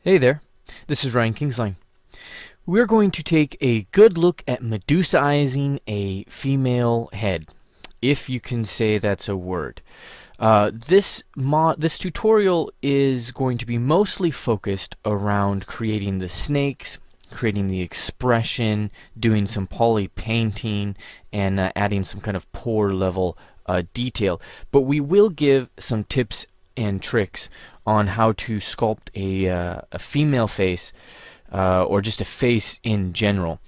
Hey there, this is Ryan Kingslien. We're going to take a good look at Medusaizing a female head, if you can say that's a word. This tutorial is going to be mostly focused around creating the snakes, creating the expression, doing some poly painting, and adding some kind of pore level detail. But we will give some tips and tricks on how to sculpt a female face or just a face in general.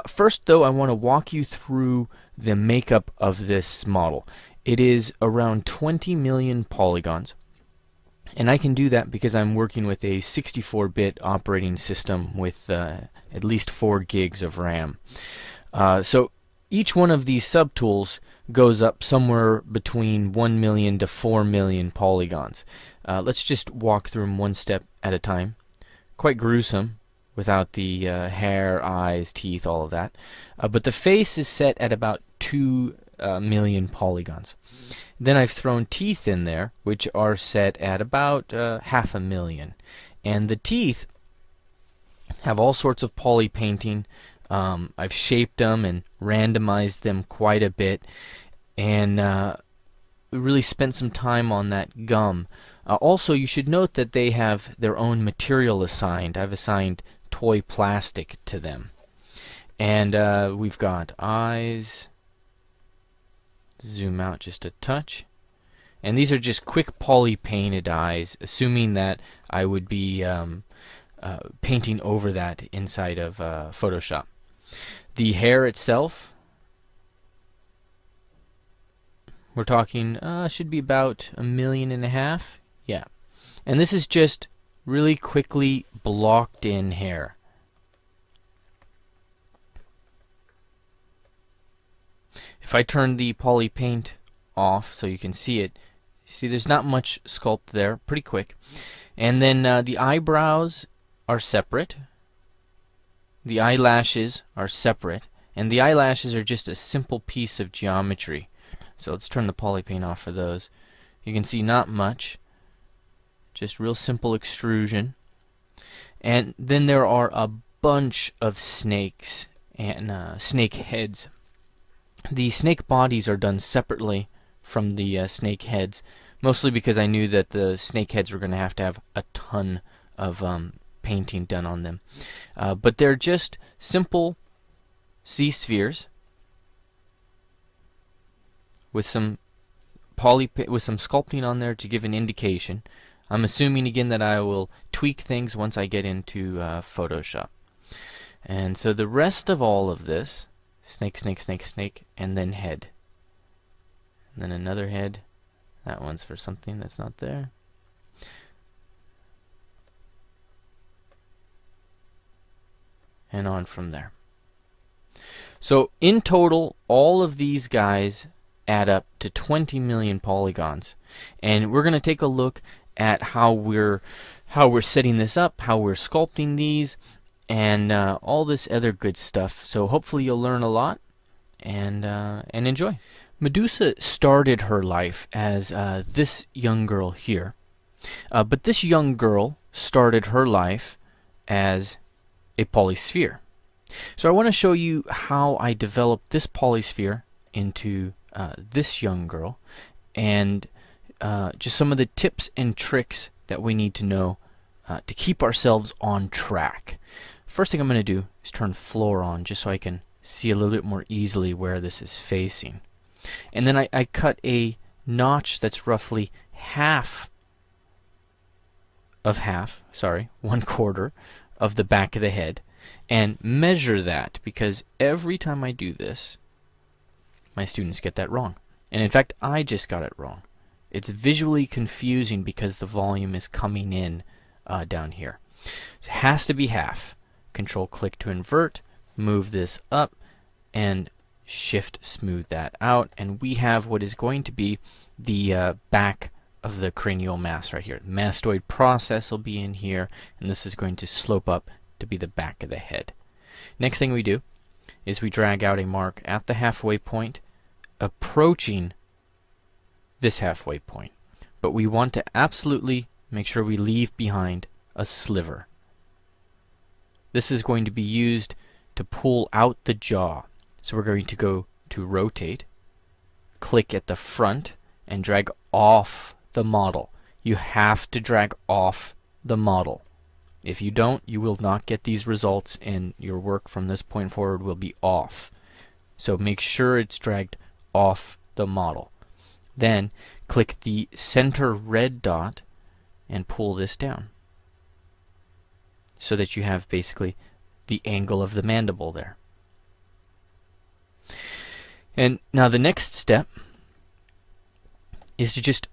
First, though, I want to walk you through the makeup of this model. It is around 20 million polygons, and I can do that because I'm working with a 64-bit operating system with at least 4 gigs of RAM. So each one of these subtools goes up somewhere between 1 million to 4 million polygons. Let's just walk through them one step at a time. Quite gruesome without the hair, eyes, teeth, all of that. But the face is set at about 2 million polygons. Then I've thrown teeth in there, which are set at about 500,000. And the teeth have all sorts of poly painting. I've shaped them and randomized them quite a bit, and really spent some time on that gum. Also, you should note that they have their own material assigned. I've assigned toy plastic to them. And we've got eyes. Zoom out just a touch. And these are just quick poly painted eyes, assuming that I would be painting over that inside of Photoshop. The hair itself, we're talking should be about 1.5 million. Yeah. And this is just really quickly blocked in hair. If I turn the poly paint off so you can see it, see there's not much sculpt there, pretty quick. And then the eyebrows are separate. The eyelashes are separate, and the eyelashes are just a simple piece of geometry. So let's turn the poly paint off for those. You can see not much, just real simple extrusion. And then there are a bunch of snakes and snake heads. The snake bodies are done separately from the snake heads, mostly because I knew that the snake heads were going to have a ton of painting done on them. But they're just simple sea spheres with some sculpting on there to give an indication. I'm assuming again that I will tweak things once I get into Photoshop. And so the rest of all of this, snake, snake, snake, snake, and then head. And then another head. That one's for something that's not there. And on from there. So in total, all of these guys add up to 20 million polygons. And we're going to take a look at how we're setting this up, how we're sculpting these, and all this other good stuff. So hopefully you'll learn a lot and enjoy. Medusa started her life as this young girl here, but this young girl started her life as a polysphere. So I want to show you how I developed this polysphere into this young girl, and just some of the tips and tricks that we need to know to keep ourselves on track. First thing I'm going to do is turn floor on just so I can see a little bit more easily where this is facing. And then I cut a notch that's roughly 1/4 of the back of the head, and measure that, because every time I do this, my students get that wrong. And in fact, I just got it wrong. It's visually confusing because the volume is coming in down here. So it has to be half. Control click to invert, move this up, and shift smooth that out, and we have what is going to be the back of the cranial mass right here. The mastoid process will be in here, and this is going to slope up to be the back of the head. Next thing we do is we drag out a mark at the halfway point, approaching this halfway point. But we want to absolutely make sure we leave behind a sliver. This is going to be used to pull out the jaw. So we're going to go to rotate, click at the front, and drag off the model. You have to drag off the model. If you don't, you will not get these results, and your work from this point forward will be off. So make sure it's dragged off the model. Then click the center red dot and pull this down so that you have basically the angle of the mandible there. And now the next step is to just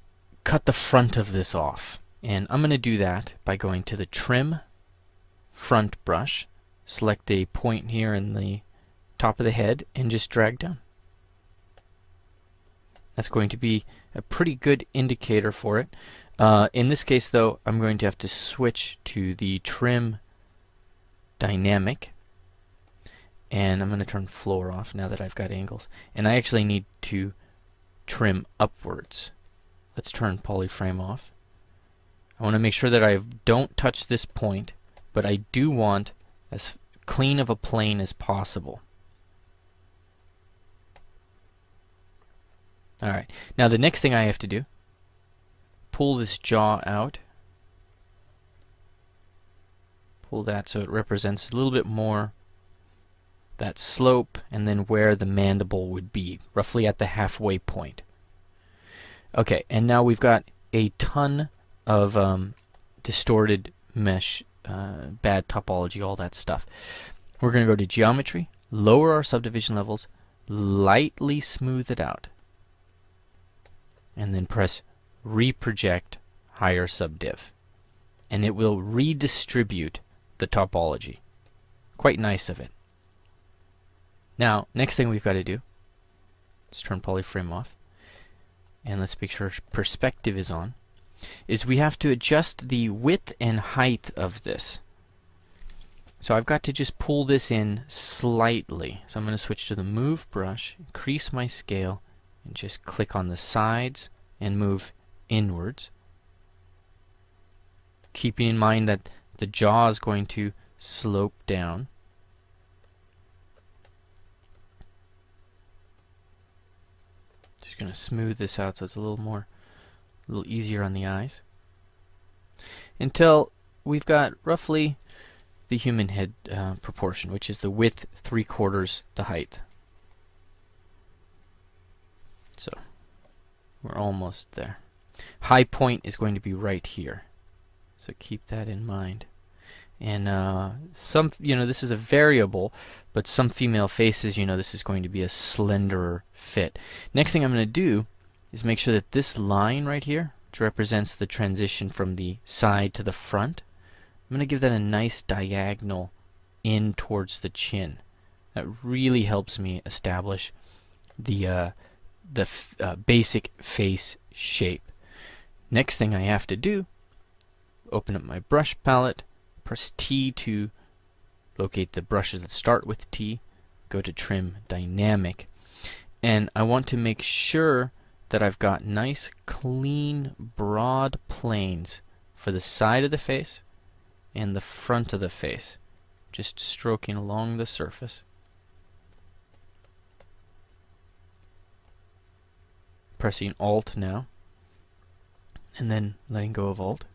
cut the front of this off. And I'm going to do that by going to the Trim Front brush, select a point here in the top of the head, and just drag down. That's going to be a pretty good indicator for it. In this case, though, I'm going to have to switch to the Trim Dynamic, and I'm going to turn Floor off now that I've got angles. And I actually need to trim upwards. Let's turn Polyframe off. I want to make sure that I don't touch this point, but I do want as clean of a plane as possible. Alright, now the next thing I have to do, pull this jaw out. Pull that so it represents a little bit more that slope, and then where the mandible would be, roughly at the halfway point. Okay, and now we've got a ton of distorted mesh, bad topology, all that stuff. We're going to go to Geometry, lower our subdivision levels, lightly smooth it out, and then press Reproject Higher Subdiv. And it will redistribute the topology. Quite nice of it. Now, next thing we've got to do is turn Polyframe off, and let's make sure perspective is on, is we have to adjust the width and height of this. So I've got to just pull this in slightly. So I'm going to switch to the Move brush, increase my scale, and just click on the sides and move inwards. Keeping in mind that the jaw is going to slope down. Just going to smooth this out so it's a little easier on the eyes. Until we've got roughly the human head proportion, which is the width 3/4 the height. So we're almost there. High point is going to be right here, so keep that in mind. And this is a variable, but some female faces, this is going to be a slenderer fit. Next thing I'm going to do is make sure that this line right here, which represents the transition from the side to the front, I'm going to give that a nice diagonal in towards the chin. That really helps me establish the basic face shape. Next thing I have to do, open up my brush palette, press T to locate the brushes that start with T, go to Trim Dynamic, and I want to make sure that I've got nice, clean, broad planes for the side of the face and the front of the face, just stroking along the surface. Pressing Alt now, and then letting go of Alt.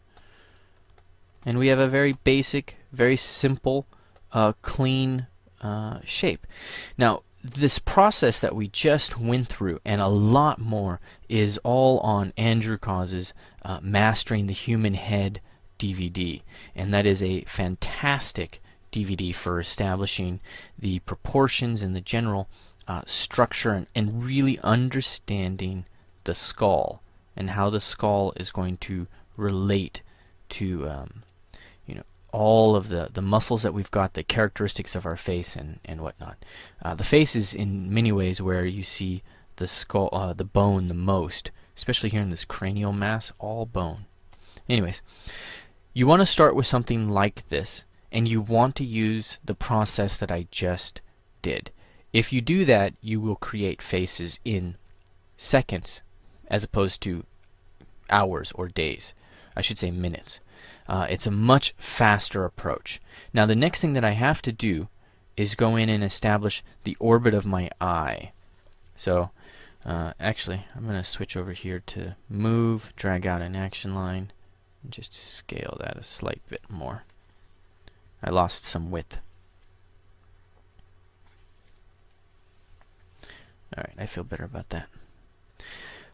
And we have a very basic, very simple, clean shape. Now, this process that we just went through, and a lot more, is all on Andrew Cause's Mastering the Human Head DVD. And that is a fantastic DVD for establishing the proportions and the general structure and really understanding the skull and how the skull is going to relate to all of the muscles that we've got, the characteristics of our face and whatnot. The face is in many ways where you see the skull, the bone the most, especially here in this cranial mass, all bone. Anyways, you want to start with something like this, and you want to use the process that I just did. If you do that, you will create faces in seconds as opposed to hours or days. I should say minutes. It's a much faster approach. Now the next thing that I have to do is go in and establish the orbit of my eye. So actually, I'm going to switch over here to move, drag out an action line, and just scale that a slight bit more. I lost some width. Alright, I feel better about that.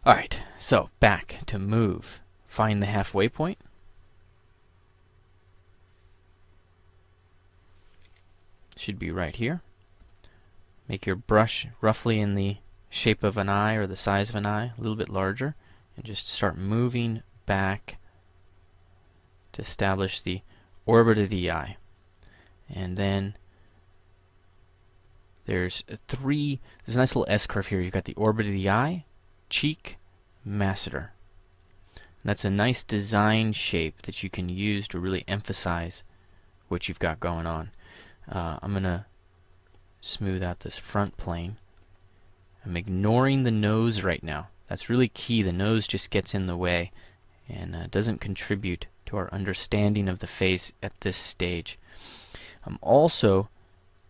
Alright, so back to move. Find the halfway point. Should be right here. Make your brush roughly in the shape of an eye or the size of an eye, a little bit larger, and just start moving back to establish the orbit of the eye. And then there's a nice little S-curve here. You've got the orbit of the eye, cheek, masseter. And that's a nice design shape that you can use to really emphasize what you've got going on. I'm going to smooth out this front plane. I'm ignoring the nose right now. That's really key. The nose just gets in the way and doesn't contribute to our understanding of the face at this stage. I'm also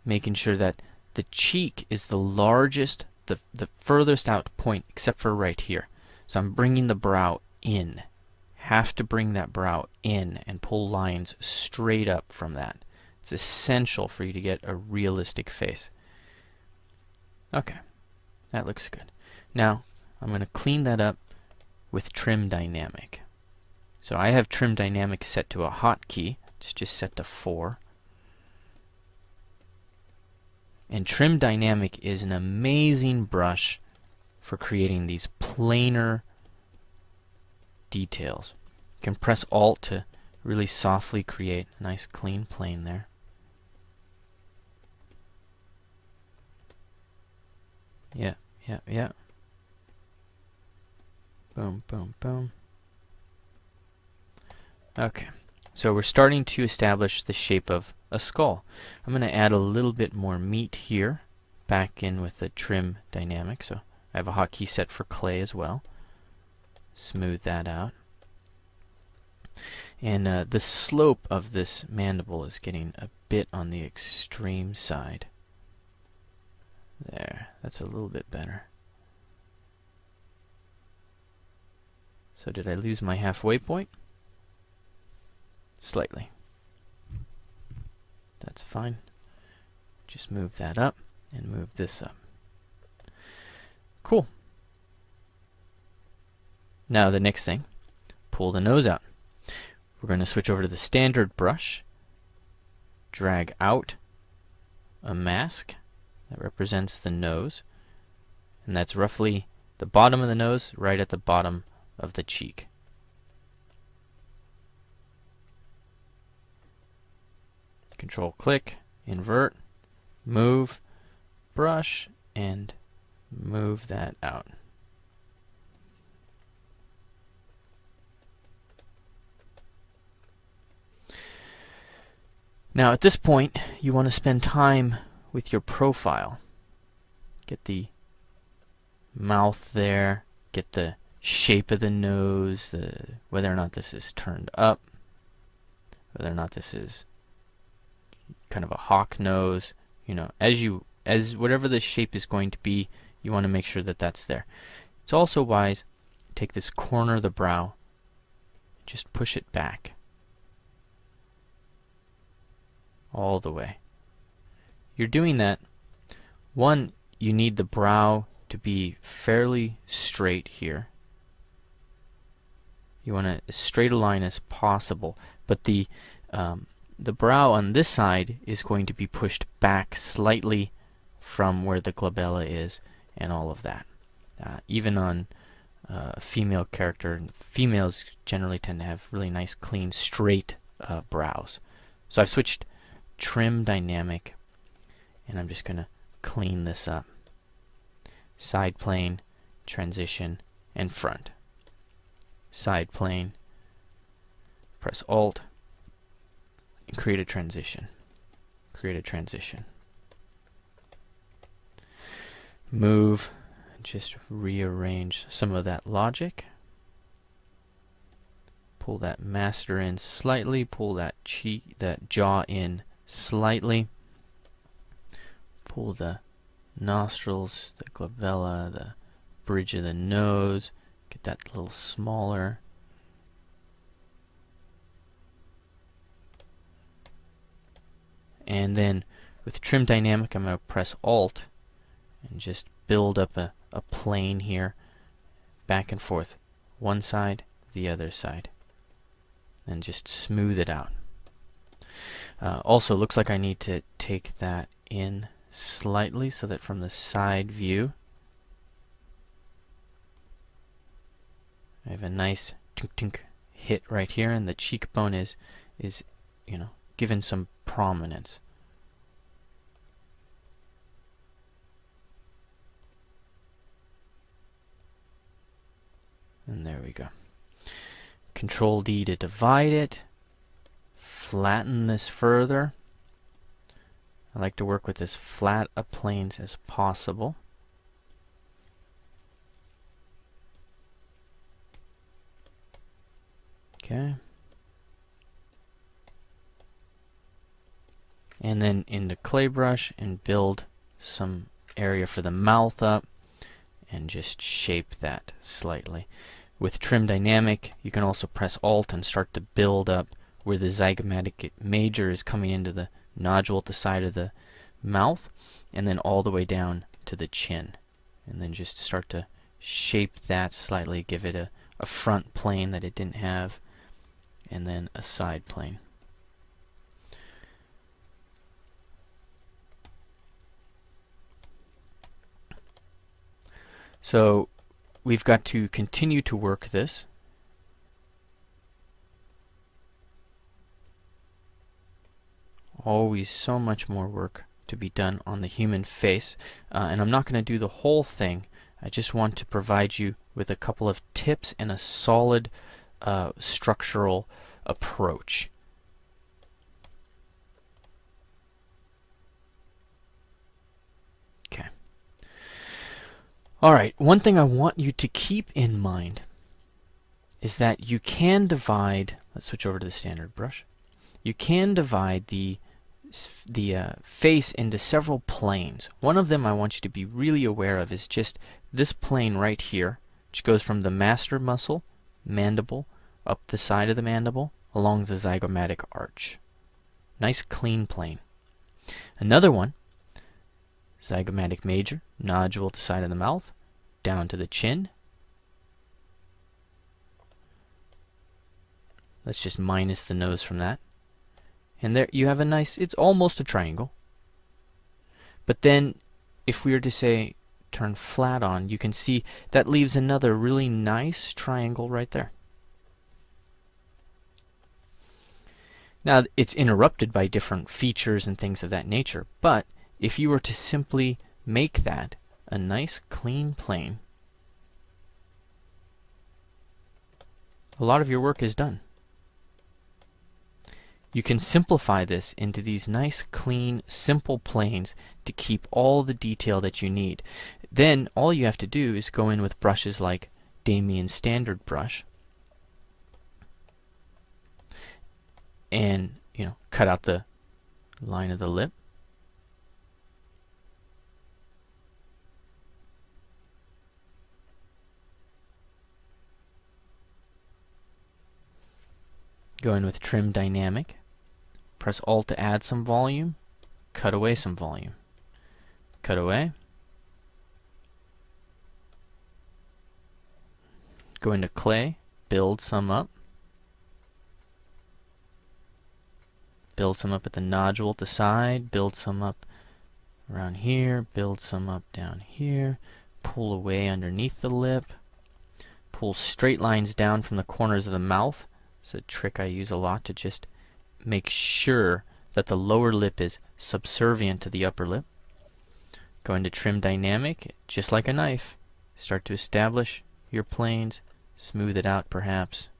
making sure that the cheek is the largest, the furthest out point, except for right here. So I'm bringing the brow in. Have to bring that brow in and pull lines straight up from that. It's essential for you to get a realistic face. Okay, that looks good. Now, I'm going to clean that up with Trim Dynamic. So I have Trim Dynamic set to a hotkey. It's just set to 4. And Trim Dynamic is an amazing brush for creating these planar details. You can press Alt to really softly create a nice clean plane there. Yeah. Boom, boom, boom. Okay, so we're starting to establish the shape of a skull. I'm going to add a little bit more meat here, back in with the Trim Dynamic. So I have a hotkey set for clay as well. Smooth that out. And the slope of this mandible is getting a bit on the extreme side. There, that's a little bit better. So did I lose my halfway point? Slightly. That's fine. Just move that up and move this up. Cool. Now the next thing, pull the nose out. We're going to switch over to the standard brush, drag out a mask that represents the nose, and that's roughly the bottom of the nose right at the bottom of the cheek. Control click, invert, move, brush, and move that out. Now at this point you want to spend time with your profile. Get the mouth there, get the shape of the nose, whether or not this is turned up, whether or not this is kind of a hawk nose. You know, as whatever the shape is going to be, you want to make sure that that's there. It's also wise to take this corner of the brow, just push it back all the way. You're doing that. One, you need the brow to be fairly straight here. You want as straight a line as possible, but the brow on this side is going to be pushed back slightly from where the glabella is and all of that. Even on a female character, females generally tend to have really nice, clean, straight brows. So I've switched Trim Dynamic, and I'm just going to clean this up. Side plane, transition, and front. Side plane, press Alt, and create a transition. Create a transition. Move, just rearrange some of that logic. Pull that master in slightly, pull that jaw in slightly. Pull the nostrils, the glabella, the bridge of the nose, get that a little smaller. And then with Trim Dynamic, I'm going to press Alt and just build up a plane here, back and forth, one side, the other side, and just smooth it out. Also, looks like I need to take that in slightly so that from the side view I have a nice tink hit right here, and the cheekbone is given some prominence. And there we go. Control D to divide it. Flatten this further. I like to work with as flat a planes as possible. Okay. And then into clay brush and build some area for the mouth up and just shape that slightly. With Trim Dynamic, you can also press Alt and start to build up where the zygomatic major is coming into the nodule at the side of the mouth, and then all the way down to the chin. And then just start to shape that slightly, give it a front plane that it didn't have, and then a side plane. So we've got to continue to work this. Always so much more work to be done on the human face, and I'm not going to do the whole thing. I just want to provide you with a couple of tips and a solid structural approach. Okay. Alright, one thing I want you to keep in mind is that you can divide, let's switch over to the standard brush, you can divide the face into several planes. One of them I want you to be really aware of is just this plane right here, which goes from the master muscle, mandible, up the side of the mandible, along the zygomatic arch. Nice clean plane. Another one, zygomatic major, nodule at the side of the mouth, down to the chin. Let's just minus the nose from that. And there you have a nice, it's almost a triangle. But then, if we were to say turn flat on, you can see that leaves another really nice triangle right there. Now, it's interrupted by different features and things of that nature, but if you were to simply make that a nice clean plane, a lot of your work is done. You can simplify this into these nice, clean, simple planes to keep all the detail that you need. Then all you have to do is go in with brushes like Damien's standard brush and, cut out the line of the lip. Go in with Trim Dynamic. Press Alt to add some volume. Cut away some volume. Cut away. Go into Clay. Build some up. Build some up at the nodule at the side. Build some up around here. Build some up down here. Pull away underneath the lip. Pull straight lines down from the corners of the mouth. It's a trick I use a lot to just make sure that the lower lip is subservient to the upper lip. Go into Trim Dynamic, just like a knife. Start to establish your planes, smooth it out perhaps.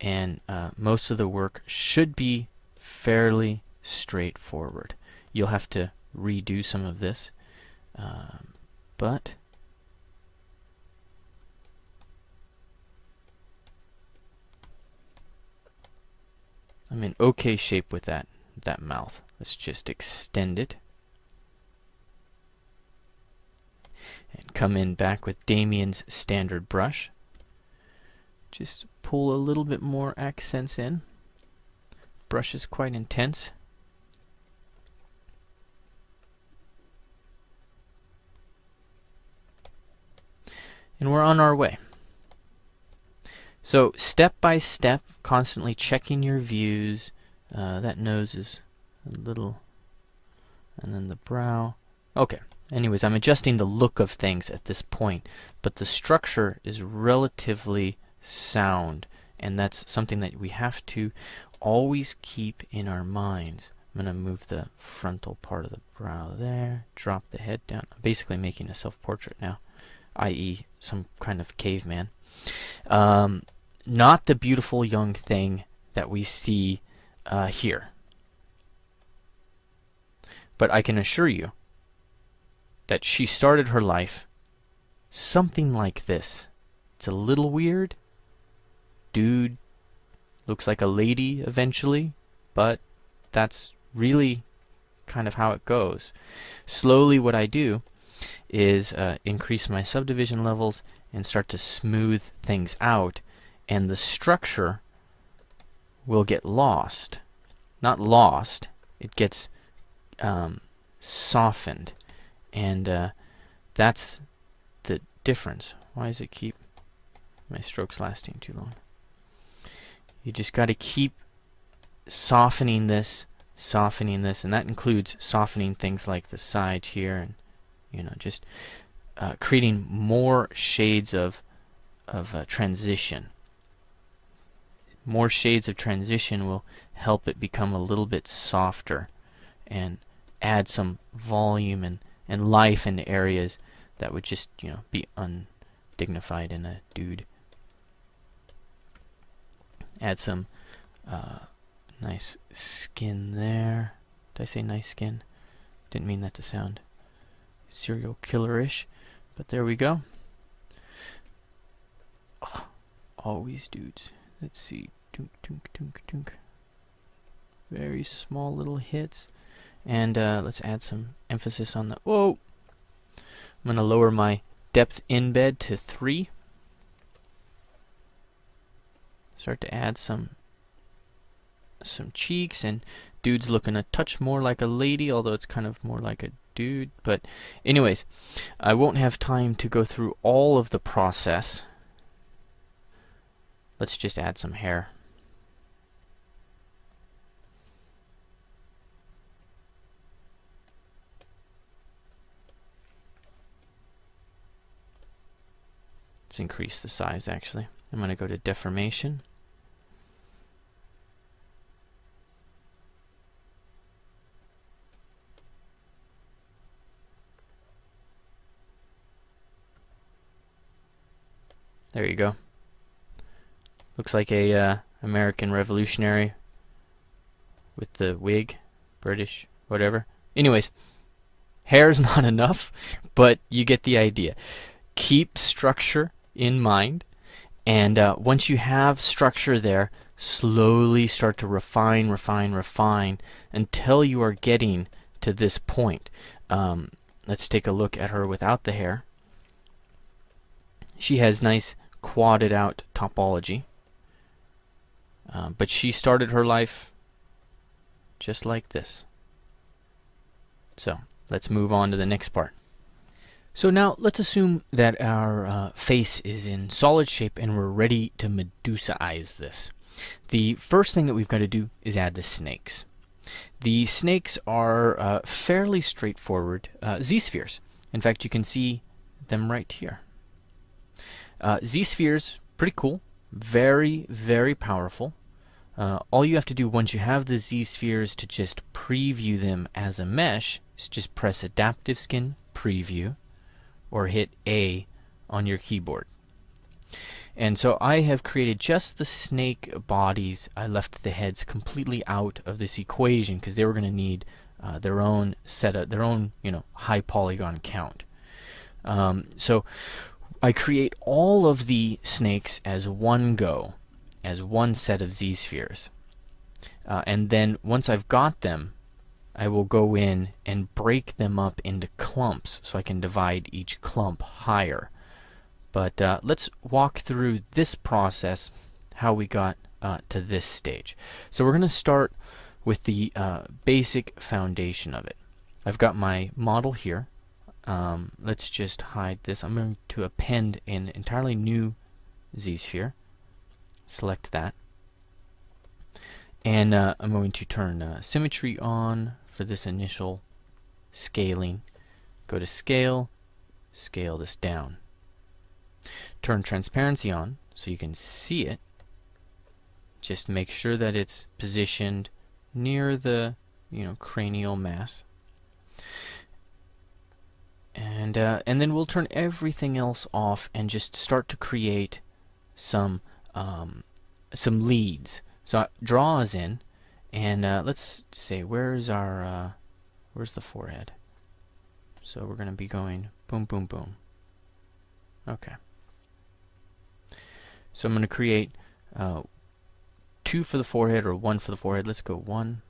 And most of the work should be fairly straightforward. You'll have to redo some of this, but I'm in okay shape with that mouth. Let's just extend it. And come in back with Damien's standard brush. Just pull a little bit more accents in. Brush is quite intense. And we're on our way. So step by step, constantly checking your views. That nose is a little, and then the brow. Okay. Anyways, I'm adjusting the look of things at this point, but the structure is relatively sound, and that's something that we have to always keep in our minds. I'm going to move the frontal part of the brow there, drop the head down. I'm basically making a self-portrait now, i.e. some kind of caveman. Not the beautiful young thing that we see here. But I can assure you that she started her life something like this. It's a little weird. Dude looks like a lady eventually, but that's really kind of how it goes. Slowly what I do is increase my subdivision levels and start to smooth things out, and the structure will get lost. Not lost, it gets softened. And that's the difference. Why does it keep my strokes lasting too long? You just got to keep softening this, and that includes softening things like the side here, and just creating more shades of transition. More shades of transition will help it become a little bit softer and add some volume and life into areas that would just, be undignified in a dude. Add some nice skin there. Did I say nice skin? Didn't mean that to sound serial killer-ish, but there we go. Oh, always dudes. Let's see. Dunk, dunk, dunk, dunk. Very small little hits. And let's add some emphasis on the... Whoa! I'm going to lower my depth in bed to 3. Start to add some cheeks, and dude's looking a touch more like a lady, although it's kind of more like a dude. But anyways, I won't have time to go through all of the process. Let's just add some hair. Let's increase the size, actually. I'm going to go to deformation. There you go. Looks like a American revolutionary with the wig, British, whatever. Anyways, hair's not enough, but you get the idea. Keep structure in mind, and once you have structure there, slowly start to refine until you are getting to this point. Let's take a look at her without the hair. She has nice quadded out topology, but she started her life just like this. So let's move on to the next part. So now let's assume that our face is in solid shape and we're ready to Medusa-ize this. The first thing that we've got to do is add the snakes. The snakes are fairly straightforward Z-spheres. In fact, you can see them right here. Z-spheres, pretty cool, very, very powerful. All you have to do once you have the Z-spheres to just preview them as a mesh is just press Adaptive Skin, Preview, or hit A on your keyboard. And so I have created just the snake bodies. I left the heads completely out of this equation because they were going to need their own setup, their own high polygon count. So I create all of the snakes as one go, as one set of Z-spheres. And then once I've got them, I will go in and break them up into clumps so I can divide each clump higher. But let's walk through this process, how we got to this stage. So we're going to start with the basic foundation of it. I've got my model here. Let's just hide this. I'm going to append an entirely new Z-sphere. Select that. And I'm going to turn symmetry on for this initial scaling. Go to scale, scale this down. Turn transparency on so you can see it. Just make sure that it's positioned near the cranial mass. And then we'll turn everything else off and just start to create some leads. So draw is in, and let's say where's the forehead? So we're going to be going boom, boom, boom. Okay. So I'm going to create 2 for the forehead or 1 for the forehead. Let's go 1.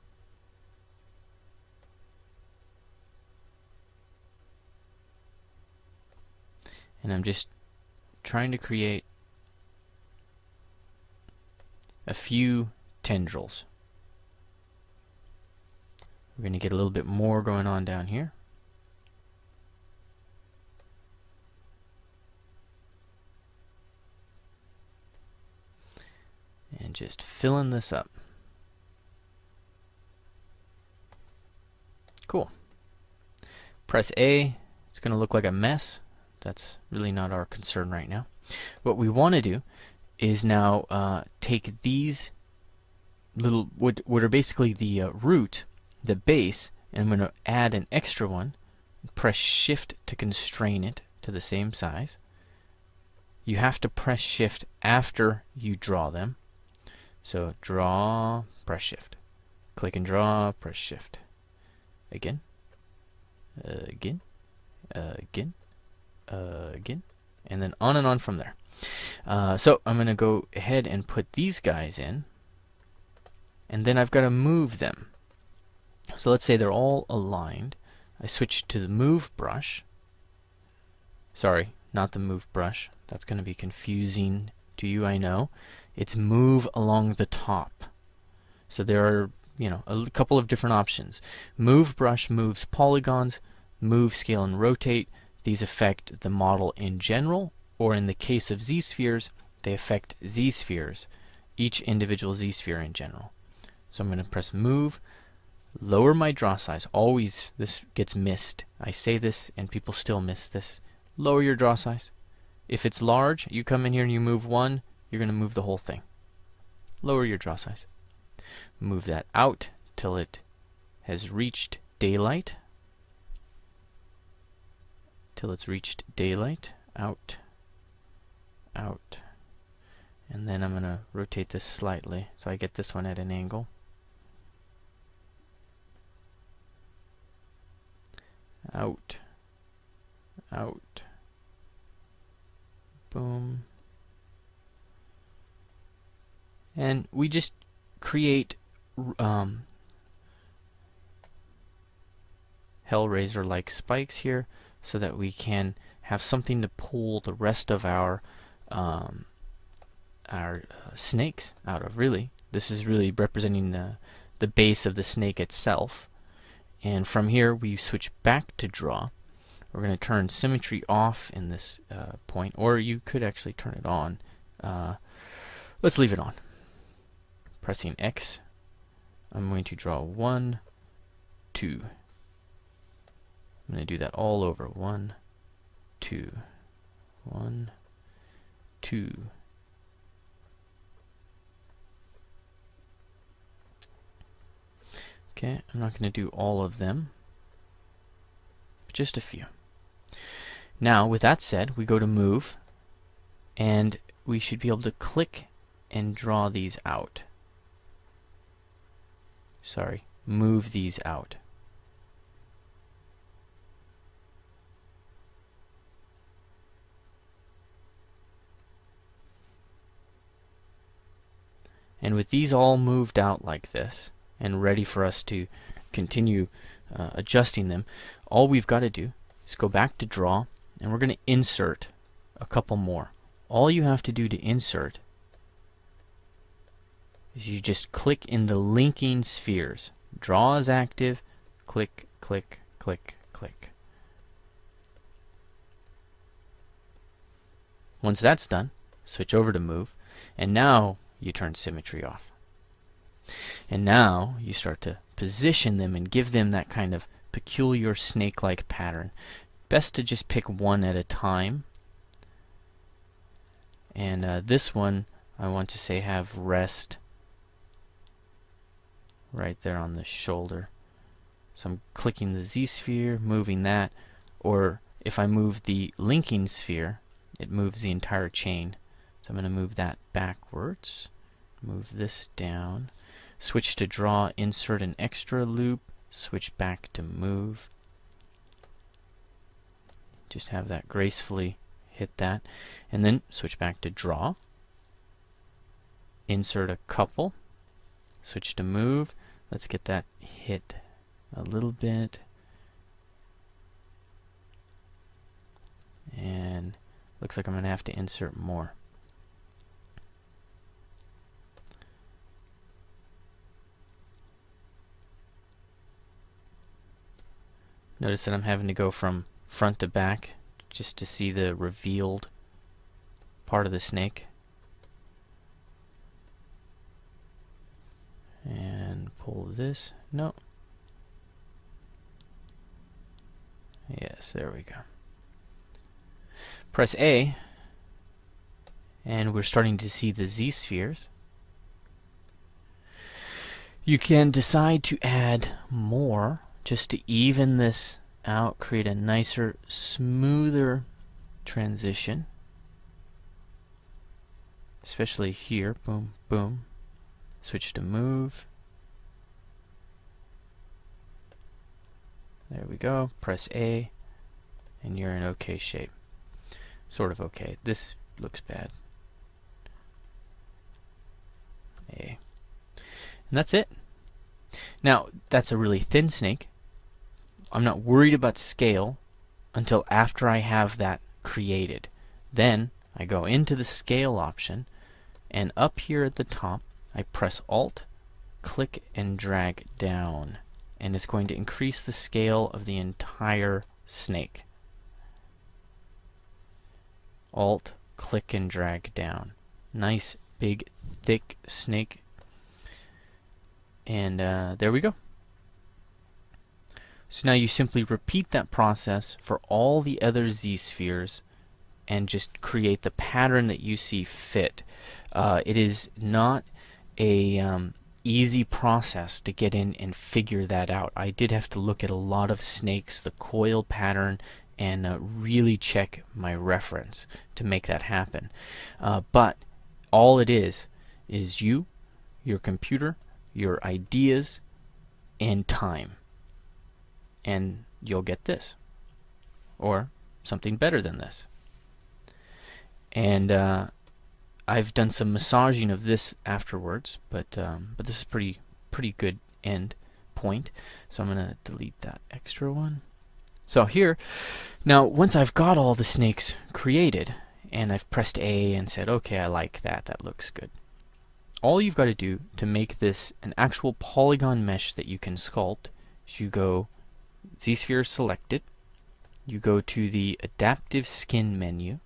And I'm just trying to create a few tendrils. We're going to get a little bit more going on down here. And just filling this up. Cool. Press A. It's going to look like a mess. That's really not our concern right now. What we want to do is now take these little, what are basically the root, the base, and I'm going to add an extra one. Press Shift to constrain it to the same size. You have to press Shift after you draw them. So draw, press Shift. Click and draw, press Shift. Again. Again. Again. Again. And then on from there. So I'm going to go ahead and put these guys in. And then I've got to move them. So let's say they're all aligned. I switch to the Move brush. Sorry, not the Move brush. That's going to be confusing to you, I know. It's Move along the top. So there are, a couple of different options. Move brush moves polygons. Move, scale, and rotate. These affect the model in general, or in the case of Z-spheres, they affect Z-spheres, each individual Z-sphere in general. So I'm going to press Move, lower my draw size. Always this gets missed. I say this and people still miss this. Lower your draw size. If it's large, you come in here and you move 1, you're going to move the whole thing. Lower your draw size. Move that out till it has reached daylight. Till it's reached daylight. Out. Out. And then I'm going to rotate this slightly so I get this one at an angle. Out. Out. Boom. And we just create Hellraiser-like spikes here so that we can have something to pull the rest of our snakes out of. Really, this is really representing the base of the snake itself. And from here we switch back to draw. We're going to turn symmetry off in this point, or you could actually turn it on. Let's leave it on. Pressing X, I'm going to draw 1, 2. I'm going to do that all over. 1, 2, 1, 2. Okay, I'm not going to do all of them, but just a few. Now, with that said, we go to Move, and we should be able to click and draw these out. Sorry, move these out. And with these all moved out like this and ready for us to continue adjusting them, all we've got to do is go back to draw, and we're going to insert a couple more. All you have to do to insert is you just click in the linking spheres. Draw is active, click, click, click, click. Once that's done, switch over to move, and now you turn symmetry off. And now you start to position them and give them that kind of peculiar snake-like pattern. Best to just pick one at a time. And this one I want to say have rest right there on the shoulder. So I'm clicking the Z sphere, moving that, or if I move the linking sphere, it moves the entire chain. So I'm going to move that backwards, move this down, switch to draw, insert an extra loop, switch back to move. Just have that gracefully hit that, and then switch back to draw, insert a couple, switch to move. Let's get that hit a little bit, and looks like I'm going to have to insert more. Notice that I'm having to go from front to back just to see the revealed part of the snake. And pull this. No. Yes, there we go. Press A, and we're starting to see the Z spheres. You can decide to add more just to even this out, create a nicer, smoother transition. Especially here. Boom, boom. Switch to move. There we go. Press A, and you're in OK shape. Sort of okay. This looks bad. A. And that's it. Now, that's a really thin snake. I'm not worried about scale until after I have that created. Then I go into the scale option, and up here at the top I press Alt, click and drag down, and it's going to increase the scale of the entire snake. Alt, click and drag down. Nice big thick snake. And there we go. So now you simply repeat that process for all the other Z spheres and just create the pattern that you see fit. It is not a easy process to get in and figure that out. I did have to look at a lot of snakes, the coil pattern, and really check my reference to make that happen. But all it is you, your computer, your ideas, and time. And you'll get this, or something better than this. And I've done some massaging of this afterwards, but this is pretty good end point. So I'm going to delete that extra one. So here, now once I've got all the snakes created, and I've pressed A and said, okay, I like that, that looks good. All you've got to do to make this an actual polygon mesh that you can sculpt is you go Z-sphere selected, you go to the adaptive skin menu,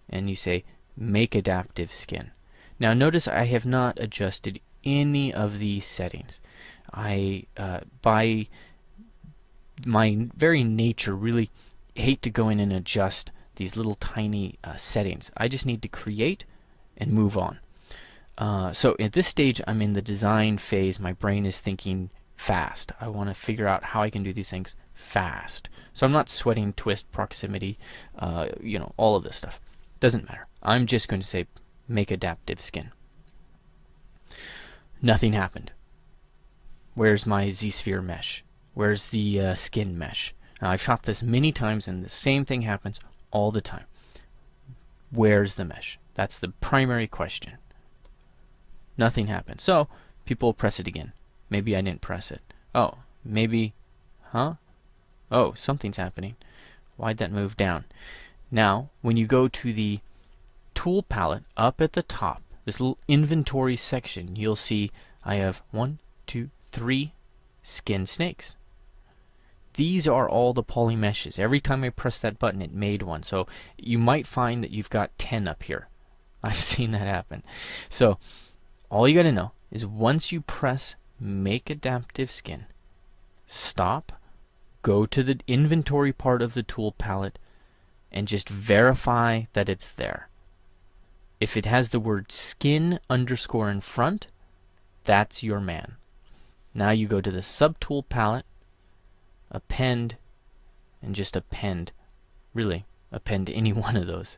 and you say make adaptive skin. Now notice I have not adjusted any of these settings. I by my very nature really hate to go in and adjust these little tiny settings. I just need to create and move on. So at this stage I'm in the design phase. My brain is thinking fast. I want to figure out how I can do these things fast. So I'm not sweating twist, proximity, all of this stuff. Doesn't matter. I'm just going to say make adaptive skin. Nothing happened. Where's my Z-sphere mesh? Where's the skin mesh? Now, I've taught this many times and the same thing happens all the time. Where's the mesh? That's the primary question. Nothing happened. So people will press it again. Maybe I didn't press it. Oh, maybe, huh? Oh, something's happening. Why'd that move down? Now, when you go to the tool palette up at the top, this little inventory section, you'll see I have 1, 2, 3 skin snakes. These are all the poly meshes. Every time I press that button, it made one. So you might find that you've got 10 up here. I've seen that happen. So all you got to know is once you press Make Adaptive Skin, stop, go to the inventory part of the tool palette, and just verify that it's there. If it has the word skin underscore in front, that's your man. Now you go to the subtool palette, append, and just append. Really, append any one of those.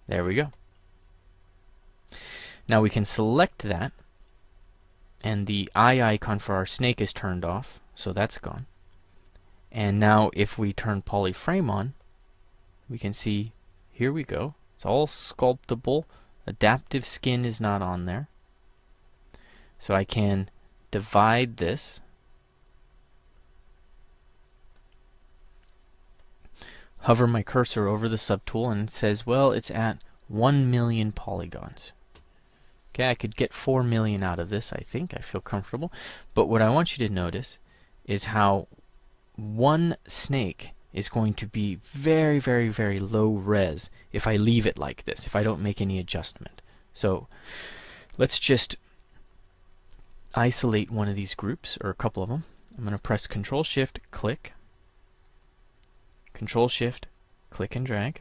There we go. Now we can select that, and the eye icon for our snake is turned off, so that's gone. And now if we turn polyframe on, we can see, here we go. It's all sculptable. Adaptive skin is not on there. So I can divide this. Hover my cursor over the subtool and it says, well, it's at 1 million polygons. Okay, I could get 4 million out of this, I think. I feel comfortable. But what I want you to notice is how one snake is going to be very, very, very low res if I leave it like this, if I don't make any adjustment. So let's just isolate one of these groups, or a couple of them. I'm going to press Control-Shift, click, Control-Shift, click and drag,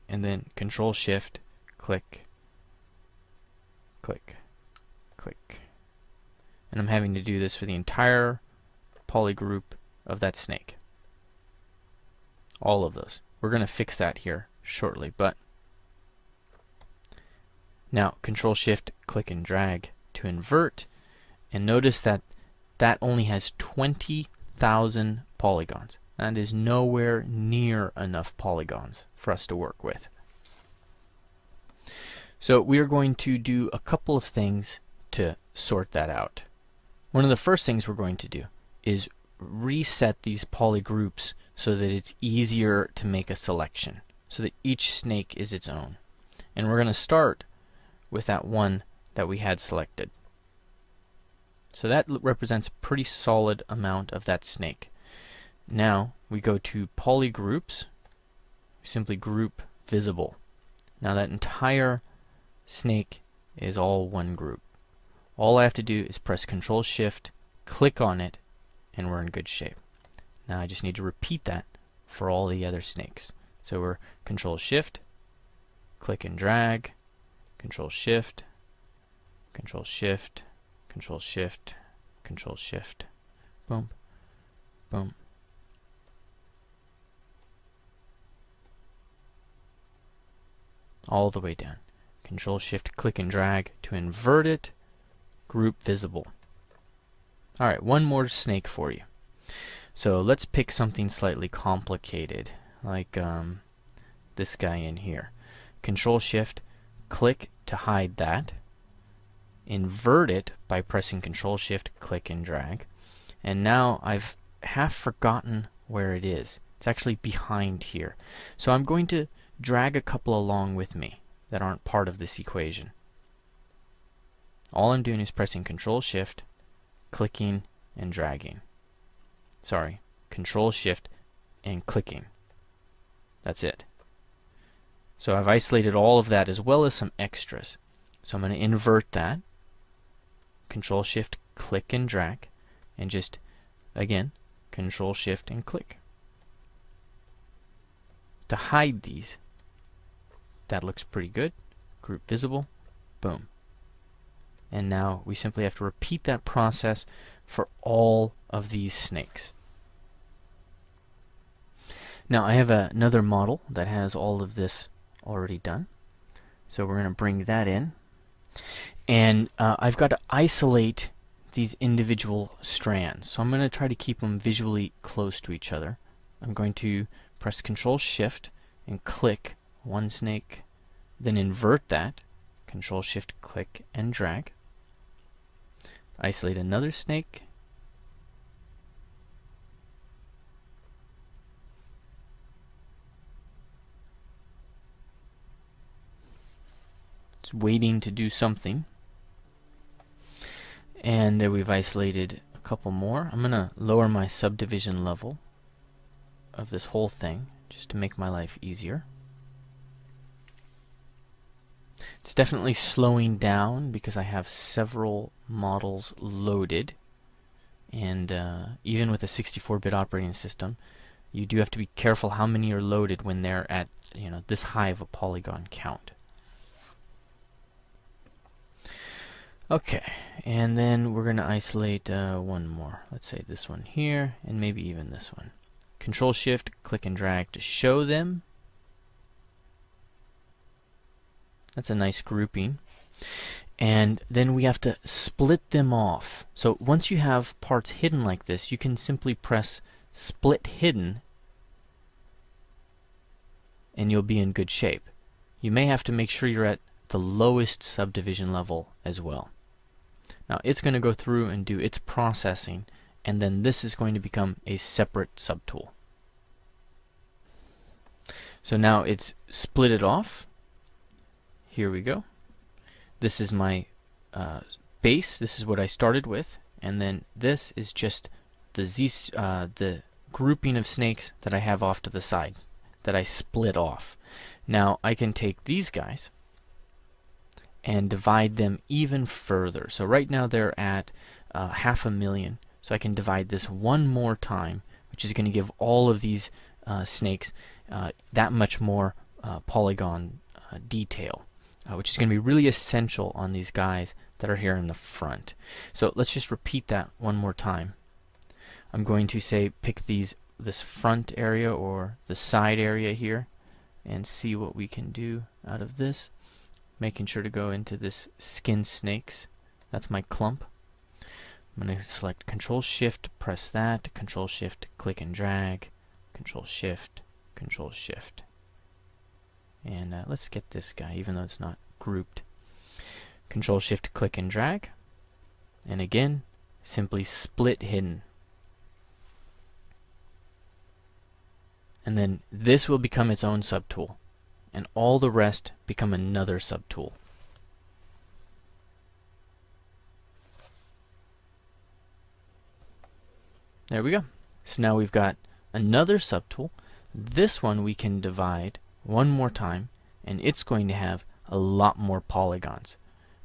and then Control-Shift, click, click, click. And I'm having to do this for the entire polygroup of that snake. All of those. We're going to fix that here shortly, but now Control-Shift, click and drag to invert, and notice that that only has 20,000 polygons. That is nowhere near enough polygons for us to work with. So we are going to do a couple of things to sort that out. One of the first things we're going to do is reset these polygroups so that it's easier to make a selection, so that each snake is its own. And we're going to start with that one that we had selected. So that represents a pretty solid amount of that snake. Now we go to polygroups, simply group visible. Now that entire snake is all one group. All I have to do is press Control-Shift, click on it, and we're in good shape. Now I just need to repeat that for all the other snakes. So we're Control-Shift, click and drag, Control-Shift, Control-Shift, Control-Shift, Control-Shift, boom, boom. All the way down. Control-Shift, click and drag to invert it, group visible. Alright, one more snake for you. So let's pick something slightly complicated, like this guy in here. Control-Shift, click to hide that. Invert it by pressing Control-Shift, click and drag. And now I've half forgotten where it is. It's actually behind here. So I'm going to drag a couple along with me that aren't part of this equation. All I'm doing is pressing Control-Shift, clicking and dragging. Sorry, Control-Shift and clicking. That's it. So I've isolated all of that as well as some extras. So I'm going to invert that. Control-Shift, click and drag, and just, again, Control-Shift and click. To hide these, that looks pretty good. Group visible, boom. And now we simply have to repeat that process for all of these snakes. Now I have another model that has all of this already done. So we're going to bring that in. And I've got to isolate these individual strands. So I'm going to try to keep them visually close to each other. I'm going to press Control-Shift and click one snake, then invert that, Control Shift click and drag. Isolate another snake. It's waiting to do something. And there we've isolated a couple more. I'm going to lower my subdivision level of this whole thing just to make my life easier. It's definitely slowing down because I have several models loaded, and even with a 64-bit operating system, you do have to be careful how many are loaded when they're at this high of a polygon count. Okay, and then we're going to isolate one more. Let's say this one here, and maybe even this one. Control Shift, click and drag to show them. That's a nice grouping. And then we have to split them off. So once you have parts hidden like this, you can simply press Split Hidden, and you'll be in good shape. You may have to make sure you're at the lowest subdivision level as well. Now it's going to go through and do its processing, and then this is going to become a separate subtool. So now it's split it off. Here we go. This is my base. This is what I started with, and then this is just the grouping of snakes that I have off to the side that I split off. Now I can take these guys and divide them even further. So right now they're at 500,000. So I can divide this one more time, which is going to give all of these snakes that much more polygon detail. Which is going to be really essential on these guys that are here in the front. So let's just repeat that one more time. I'm going to say pick this front area or the side area here and see what we can do out of this. Making sure to go into this skin snakes. That's my clump. I'm going to select Control Shift, press that, Control Shift, click and drag, Control Shift, Control Shift. And let's get this guy, even though it's not grouped. Control Shift, click and drag. And again, simply split hidden. And then this will become its own subtool. And all the rest become another subtool. There we go. So now we've got another subtool. This one we can divide one more time, and it's going to have a lot more polygons.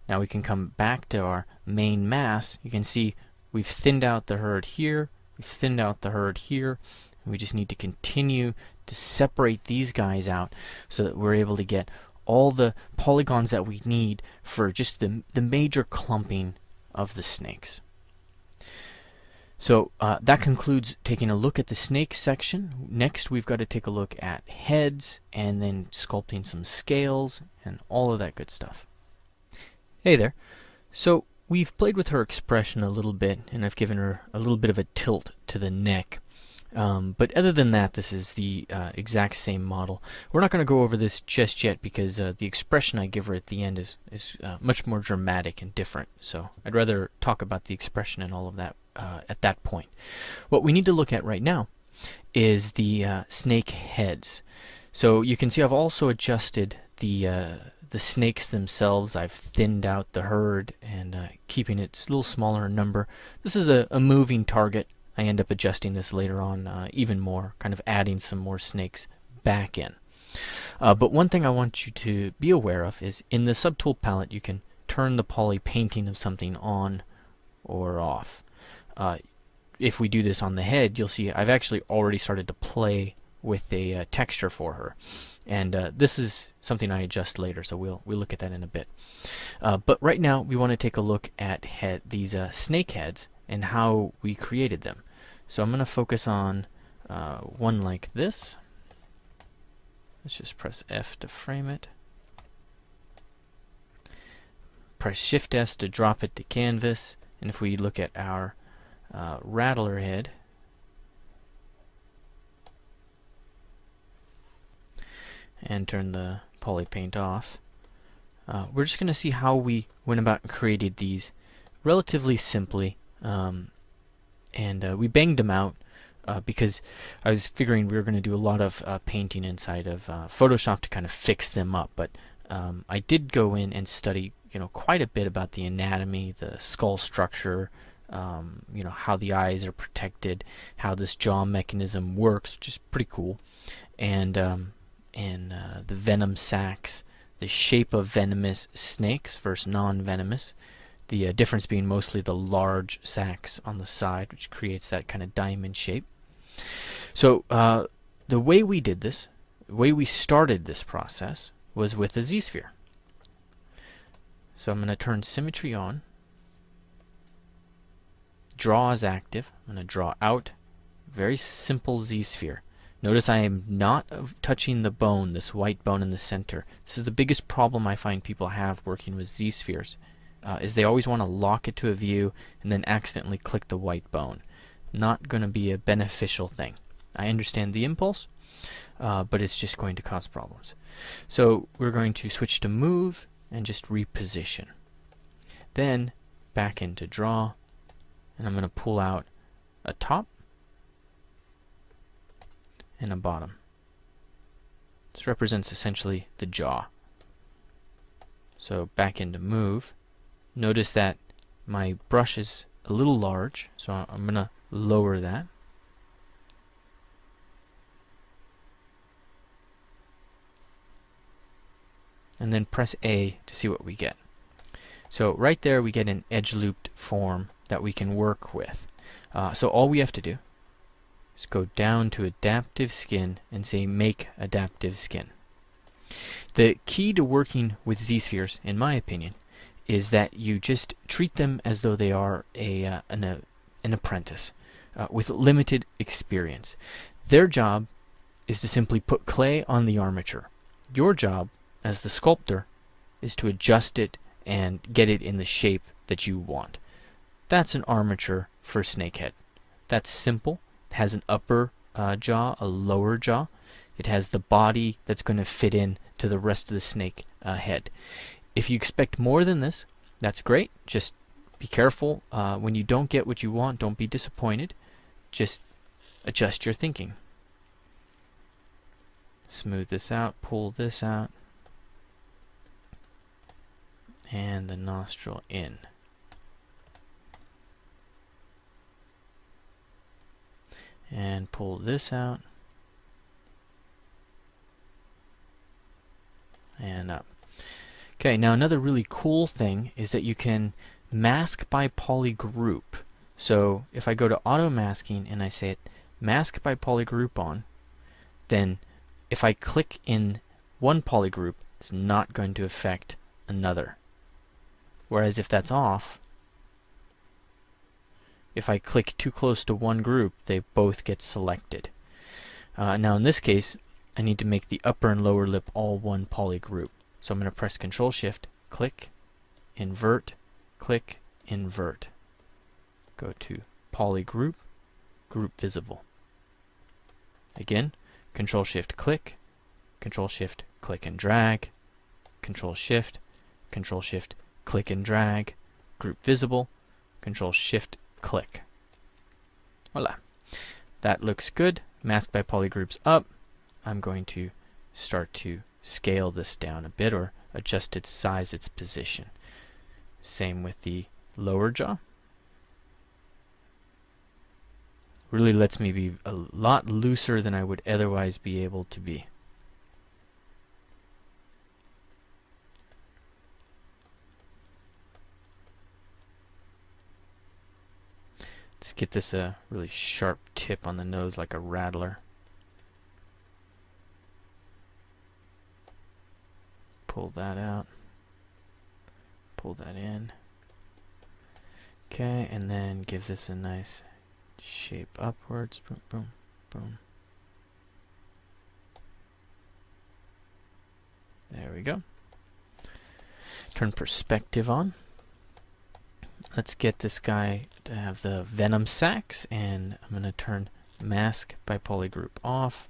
Now we can come back to our main mass. You can see we've thinned out the herd here, we've thinned out the herd here, and we just need to continue to separate these guys out so that we're able to get all the polygons that we need for just the major clumping of the snakes. So that concludes taking a look at the snake section. Next we've got to take a look at heads and then sculpting some scales and all of that good stuff. Hey there. So we've played with her expression a little bit, and I've given her a little bit of a tilt to the neck. But other than that, this is the exact same model. We're not going to go over this just yet because the expression I give her at the end is much more dramatic and different. So I'd rather talk about the expression and all of that at that point. What we need to look at right now is the snake heads. So you can see I've also adjusted the snakes themselves. I've thinned out the herd and keeping it a little smaller in number. This is a moving target. I end up adjusting this later on even more, kind of adding some more snakes back in. But one thing I want you to be aware of is in the subtool palette you can turn the poly painting of something on or off. If we do this on the head, you'll see I've actually already started to play with a texture for her. And this is something I adjust later, so we'll look at that in a bit. But right now we want to take a look at these snake heads and how we created them. So I'm going to focus on one like this. Let's just press F to frame it. Press Shift S to drop it to canvas. And if we look at our rattler head, and turn the poly paint off, we're just going to see how we went about and created these relatively simply. And we banged them out because I was figuring we were going to do a lot of painting inside of Photoshop to kind of fix them up. But I did go in and study, quite a bit about the anatomy, the skull structure, how the eyes are protected, how this jaw mechanism works, which is pretty cool, and the venom sacs, the shape of venomous snakes versus non-venomous. The difference being mostly the large sacs on the side, which creates that kind of diamond shape. So the way we did this, the way we started this process, was with a Z-sphere. So I'm going to turn symmetry on. Draw is active. I'm going to draw out. Very simple Z-sphere. Notice I am not touching the bone, this white bone in the center. This is the biggest problem I find people have working with Z-spheres. Is they always want to lock it to a view and then accidentally click the white bone. Not going to be a beneficial thing. I understand the impulse, but it's just going to cause problems. So we're going to switch to move and just reposition. Then back into draw, and I'm going to pull out a top and a bottom. This represents essentially the jaw. So back into move. Notice that my brush is a little large, so I'm going to lower that. And then press A to see what we get. So right there we get an edge looped form that we can work with. So all we have to do is go down to adaptive skin and say make adaptive skin. The key to working with Z-spheres, in my opinion, is that you just treat them as though they are an apprentice with limited experience. Their job is to simply put clay on the armature. Your job as the sculptor is to adjust it and get it in the shape that you want. That's an armature for snakehead. That's simple. It has an upper jaw, a lower jaw. It has the body that's going to fit in to the rest of the snake head. If you expect more than this, that's great. Just be careful. When you don't get what you want, don't be disappointed. Just adjust your thinking. Smooth this out, pull this out, and the nostril in. And pull this out, and up. Okay, now another really cool thing is that you can mask by polygroup. So if I go to auto masking and I say it mask by polygroup on, then if I click in one polygroup, it's not going to affect another. Whereas if that's off, if I click too close to one group, they both get selected. Now in this case, I need to make the upper and lower lip all one polygroup. So I'm going to press Control Shift, click, invert, click, invert. Go to polygroup, group visible. Again, Control Shift, click, Control Shift, click and drag, Control Shift, click and drag, group visible, Control Shift, click. Voila. That looks good. Mask by polygroups up. I'm going to start to scale this down a bit or adjust its size, its position. Same with the lower jaw. Really lets me be a lot looser than I would otherwise be able to be. Let's get this a really sharp tip on the nose like a rattler. Pull that out. Pull that in. Okay, and then give this a nice shape upwards. Boom, boom, boom. There we go. Turn perspective on. Let's get this guy to have the venom sacs, and I'm going to turn mask by polygroup off,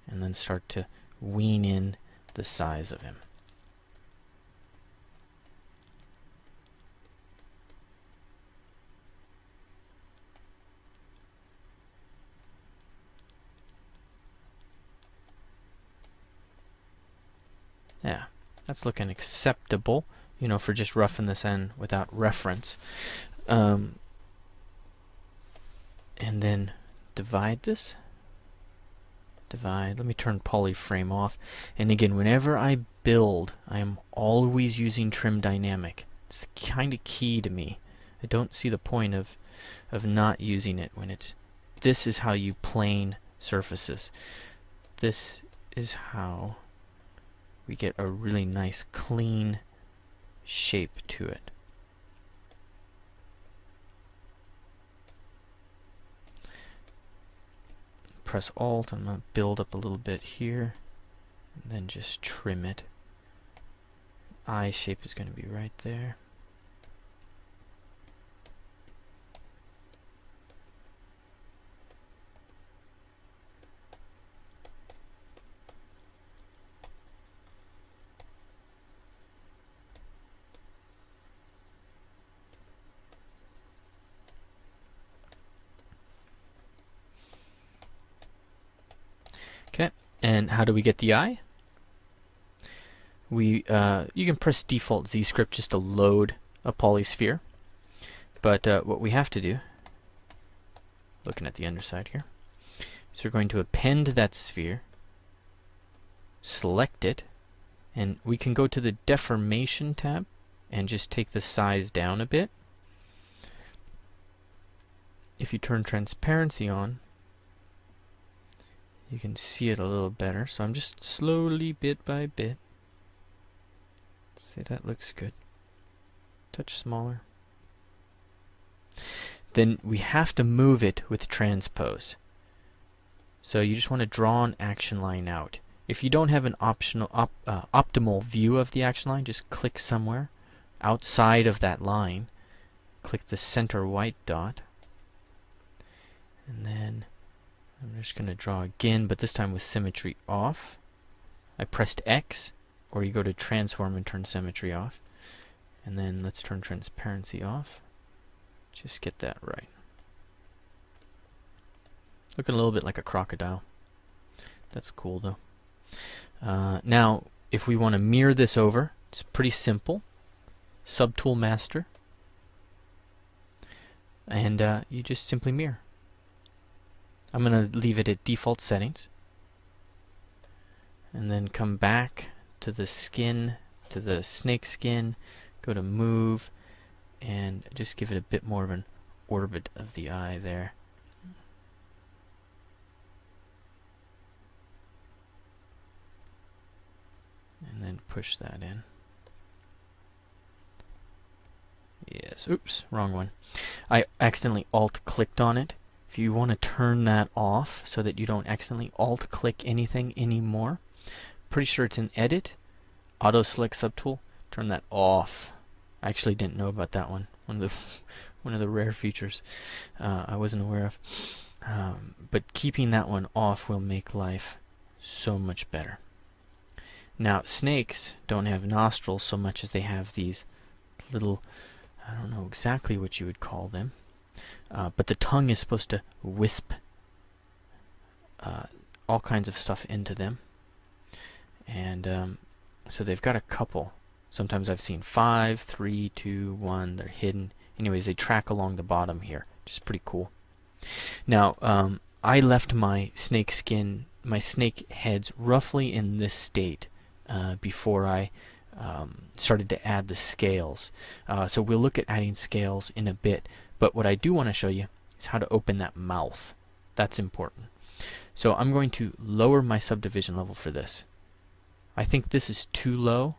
and then start to wean in the size of him. Yeah, that's looking acceptable, you know, for just roughing this in without reference. And then divide this. Divide. Let me turn polyframe off. And again, whenever I build, I am always using trim dynamic. It's kind of key to me. I don't see the point of not using it when it's... This is how you plane surfaces. This is how we get a really nice clean shape to it. Press Alt, I'm going to build up a little bit here, and then just trim it. Eye shape is going to be right there. Okay, and how do we get the eye? You can press default ZScript just to load a polysphere, but what we have to do, looking at the underside here, so we're going to append that sphere, select it, and we can go to the deformation tab and just take the size down a bit. If you turn transparency on, you can see it a little better. So I'm just slowly, bit by bit. See, that looks good. Touch smaller. Then we have to move it with transpose. So you just want to draw an action line out. If you don't have an optimal view of the action line, just click somewhere outside of that line. Click the center white dot. And then I'm just going to draw again, but this time with symmetry off. I pressed X, or you go to transform and turn symmetry off. And then let's turn transparency off. Just get that right. Looking a little bit like a crocodile. That's cool though. Now, if we want to mirror this over, it's pretty simple. Subtool master. And you just simply mirror. I'm going to leave it at default settings. And then come back to the skin, to the snake skin, go to move, and just give it a bit more of an orbit of the eye there. And then push that in. Yes, oops, wrong one. I accidentally alt-clicked on it. If you want to turn that off so that you don't accidentally alt-click anything anymore, pretty sure it's in Edit, Auto Select Subtool, turn that off. I actually didn't know about that one. One of the rare features I wasn't aware of. But keeping that one off will make life so much better. Now, snakes don't have nostrils so much as they have these little, I don't know exactly what you would call them, but the tongue is supposed to wisp all kinds of stuff into them. And so they've got a couple. Sometimes I've seen 5, 3, 2, 1. They're hidden. Anyways, they track along the bottom here, which is pretty cool. Now, I left my snake skin, my snake heads, roughly in this state before I started to add the scales. So we'll look at adding scales in a bit. But what I do want to show you is how to open that mouth. That's important. So I'm going to lower my subdivision level for this. I think this is too low.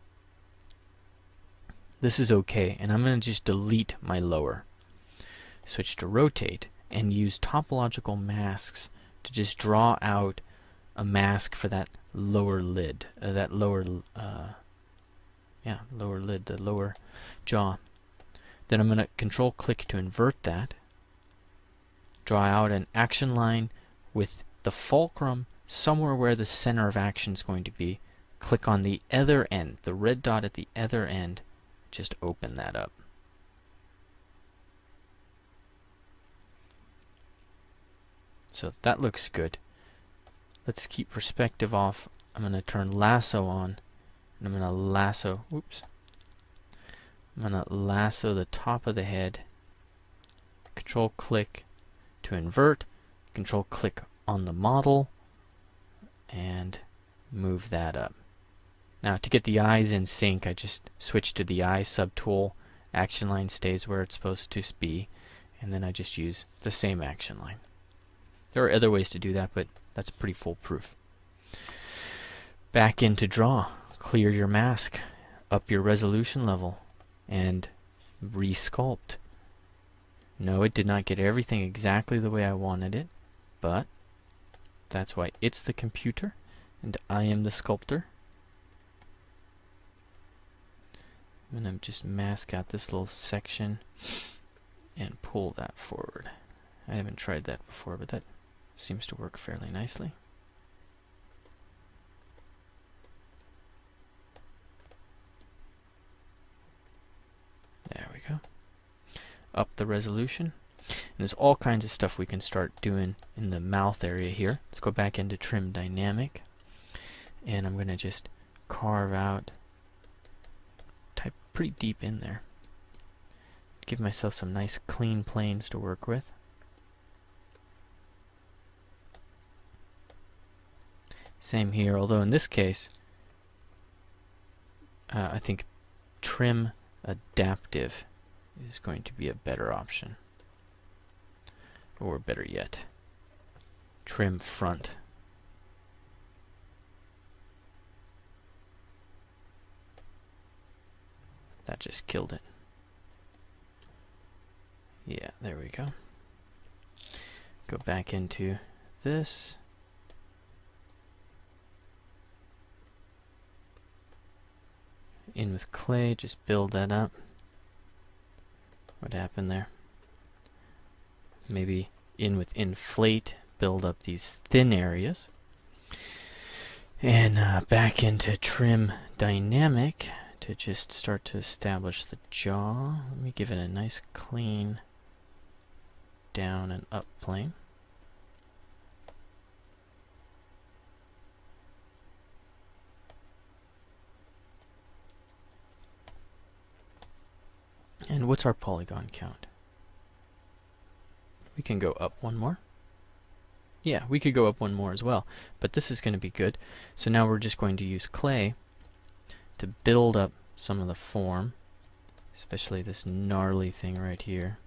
This is okay, and I'm going to just delete my lower. Switch to rotate and use topological masks to just draw out a mask for that lower lid, lower lid, the lower jaw. Then I'm going to control click to invert that. Draw out an action line with the fulcrum somewhere where the center of action is going to be. Click on the other end, the red dot at the other end. Just open that up. So that looks good. Let's keep perspective off. I'm going to turn lasso on And I'm going to lasso, whoops. I'm going to lasso the top of the head. Control click to invert. Control click on the model. And move that up. Now to get the eyes in sync, I just switch to the eye subtool. Action line stays where it's supposed to be. And then I just use the same action line. There are other ways to do that, but that's pretty foolproof. Back into draw. Clear your mask. Up your resolution level. And re-sculpt. No, it did not get everything exactly the way I wanted it, but that's why it's the computer and I am the sculptor. I'm going to just mask out this little section and pull that forward. I haven't tried that before, but that seems to work fairly nicely. There we go. Up the resolution. And there's all kinds of stuff we can start doing in the mouth area here. Let's go back into Trim Dynamic. And I'm going to just carve out, type pretty deep in there. Give myself some nice clean planes to work with. Same here, although in this case, I think Trim Adaptive is going to be a better option. Or better yet, Trim Front. That just killed it. Yeah, there we go. Go back into this. In with clay, just build that up. What happened there? Maybe in with inflate, build up these thin areas. And back into Trim Dynamic to just start to establish the jaw. Let me give it a nice clean down and up plane. And what's our polygon count? We can go up one more. Yeah, we could go up one more as well, but this is going to be good. So now we're just going to use clay to build up some of the form, especially this gnarly thing right here.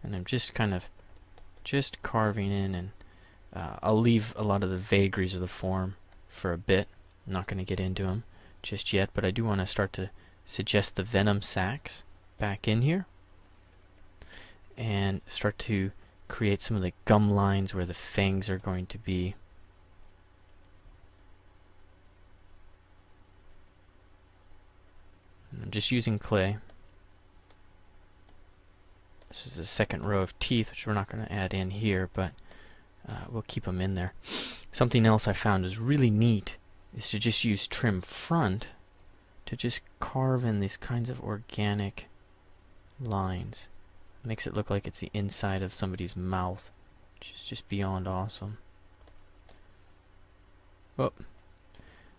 And I'm just kind of just carving in, and I'll leave a lot of the vagaries of the form for a bit. I'm not going to get into them just yet, but I do want to start to suggest the venom sacs back in here and start to create some of the gum lines where the fangs are going to be. I'm just using clay. This is the second row of teeth, which we're not going to add in here, but we'll keep them in there. Something else I found is really neat is to just use Trim Front to just carve in these kinds of organic lines. Makes it look like it's the inside of somebody's mouth, which is just beyond awesome. Oh,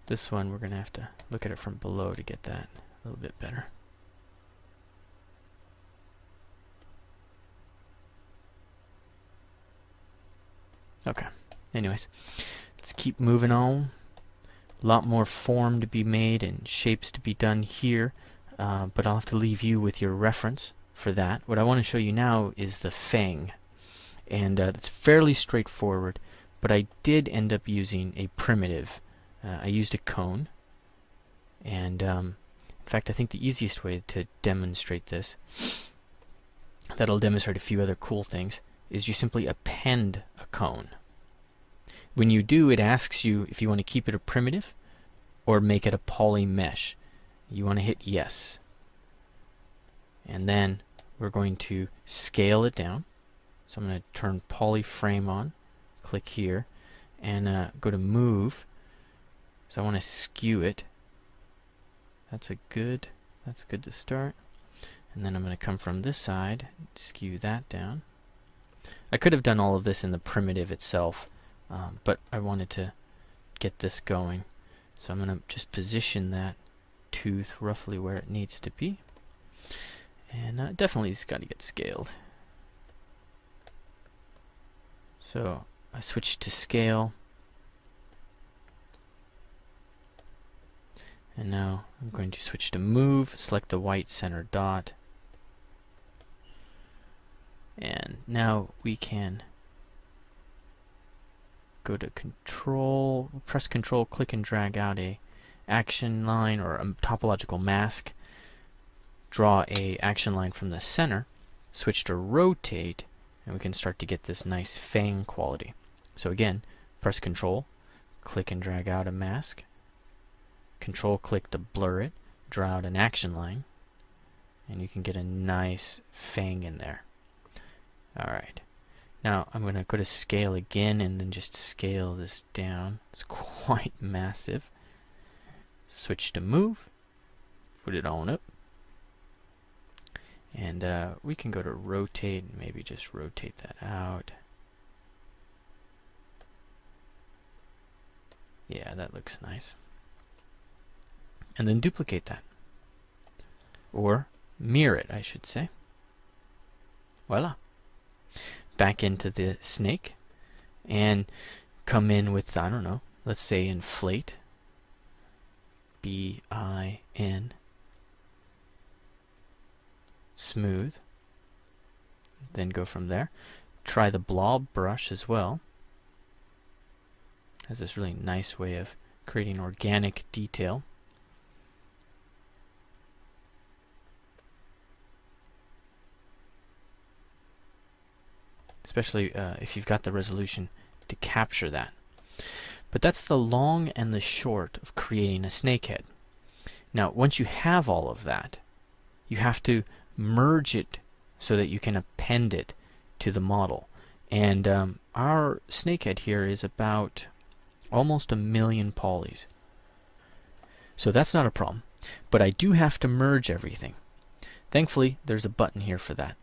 this one we're going to have to look at it from below to get that a little bit better. Okay, anyways, let's keep moving on. A lot more form to be made and shapes to be done here, but I'll have to leave you with your reference for that. What I want to show you now is the fang, and it's fairly straightforward, but I did end up using a primitive. I used a cone, and in fact I think the easiest way to demonstrate this, that'll demonstrate a few other cool things, is you simply append a cone. When you do, it asks you if you want to keep it a primitive or make it a poly mesh. You want to hit yes. And then we're going to scale it down. So I'm going to turn poly frame on, click here, and go to move. So I want to skew it. That's good to start. And then I'm going to come from this side, skew that down. I could have done all of this in the primitive itself, but I wanted to get this going. So I'm going to just position that tooth roughly where it needs to be. And definitely it's got to get scaled. So I switched to scale. And now I'm going to switch to move, select the white center dot. And now we can go to control, press control, click and drag out a action line or a topological mask. Draw a action line from the center, switch to rotate, and we can start to get this nice fang quality. So again, press control, click and drag out a mask. Control click to blur it, draw out an action line, and you can get a nice fang in there. Alright, now I'm going to go to scale again and then just scale this down. It's quite massive. Switch to move, put it on up, and we can go to rotate and maybe just rotate that out. Yeah, that looks nice. And then duplicate that. Or mirror it, I should say. Voila. Back into the snake and come in with, I don't know, let's say inflate. B-I-N. Smooth. Then go from there. Try the blob brush as well. Has this really nice way of creating organic detail. Especially if you've got the resolution to capture that. But that's the long and the short of creating a snakehead. Now, once you have all of that, you have to merge it so that you can append it to the model. And our snakehead here is about almost 1 million polys. So that's not a problem. But I do have to merge everything. Thankfully, there's a button here for that.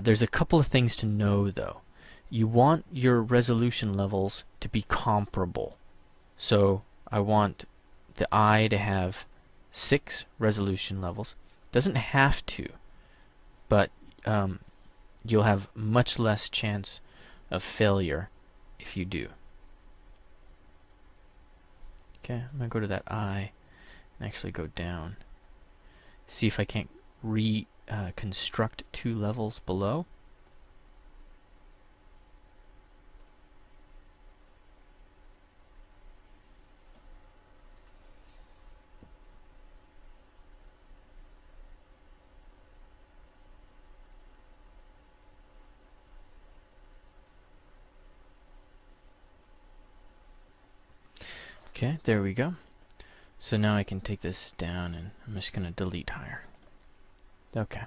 There's a couple of things to know, though. You want your resolution levels to be comparable. So I want the eye to have 6 resolution levels. Doesn't have to, but you'll have much less chance of failure if you do. Okay, I'm going to go to that eye and actually go down. See if I can't reconstruct 2 levels below. Okay, there we go. So now I can take this down and I'm just going to delete higher. Okay,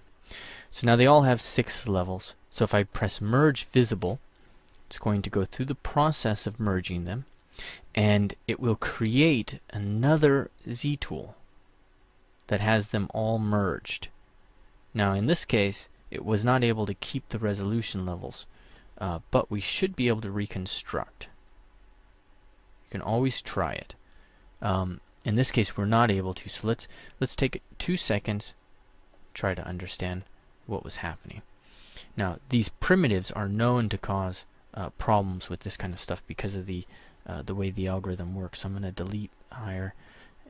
so now they all have 6 levels. So if I press merge visible, it's going to go through the process of merging them, and it will create another Z tool that has them all merged. Now in this case, it was not able to keep the resolution levels, but we should be able to reconstruct. You can always try it. In this case, we're not able to, so let's take 2 seconds, try to understand what was happening. Now, these primitives are known to cause problems with this kind of stuff because of the way the algorithm works. So I'm going to delete higher,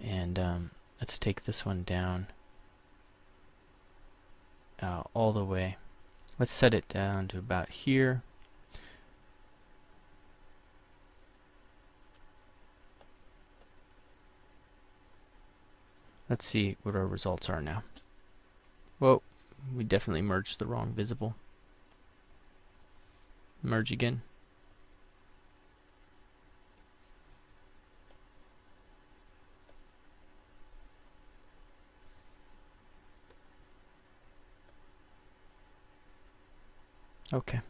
and let's take this one down all the way. Let's set it down to about here. Let's see what our results are now. Whoa, we definitely merged the wrong visible. Merge again. Okay.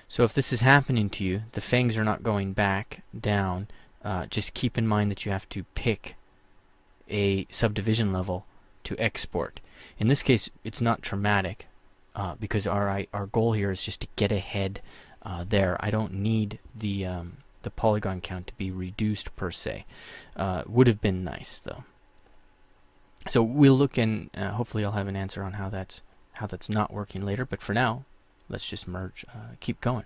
So if this is happening to you, the fangs are not going back down. Just keep in mind that you have to pick a subdivision level to export. In this case, it's not traumatic because our goal here is just to get ahead there. I don't need the the polygon count to be reduced per se. Would have been nice though. So we'll look, and hopefully I'll have an answer on how that's not working later. But for now, let's just merge, keep going.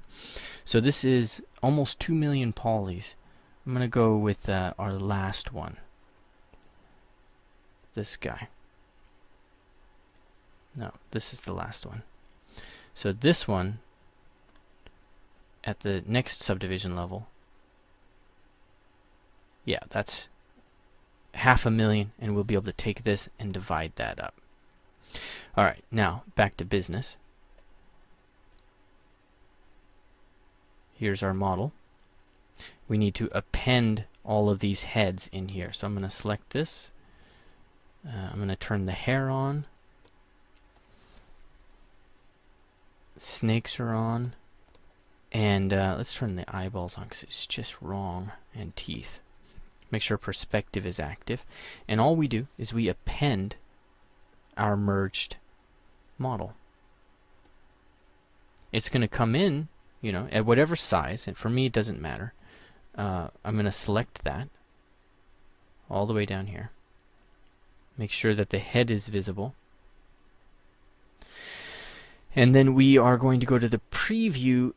So this is almost 2 million polys. I'm going to go with our last one. This guy. No, this is the last one. So this one, at the next subdivision level, yeah, that's 500,000, and we'll be able to take this and divide that up. Alright, now back to business. Here's our model. We need to append all of these heads in here. So I'm going to select this. I'm going to turn the hair on. Snakes are on. And let's turn the eyeballs on because it's just wrong. And teeth. Make sure perspective is active. And all we do is we append our merged model. It's going to come in, you know, at whatever size. And for me, it doesn't matter. I'm going to select that all the way down here. Make sure that the head is visible. And then we are going to go to the preview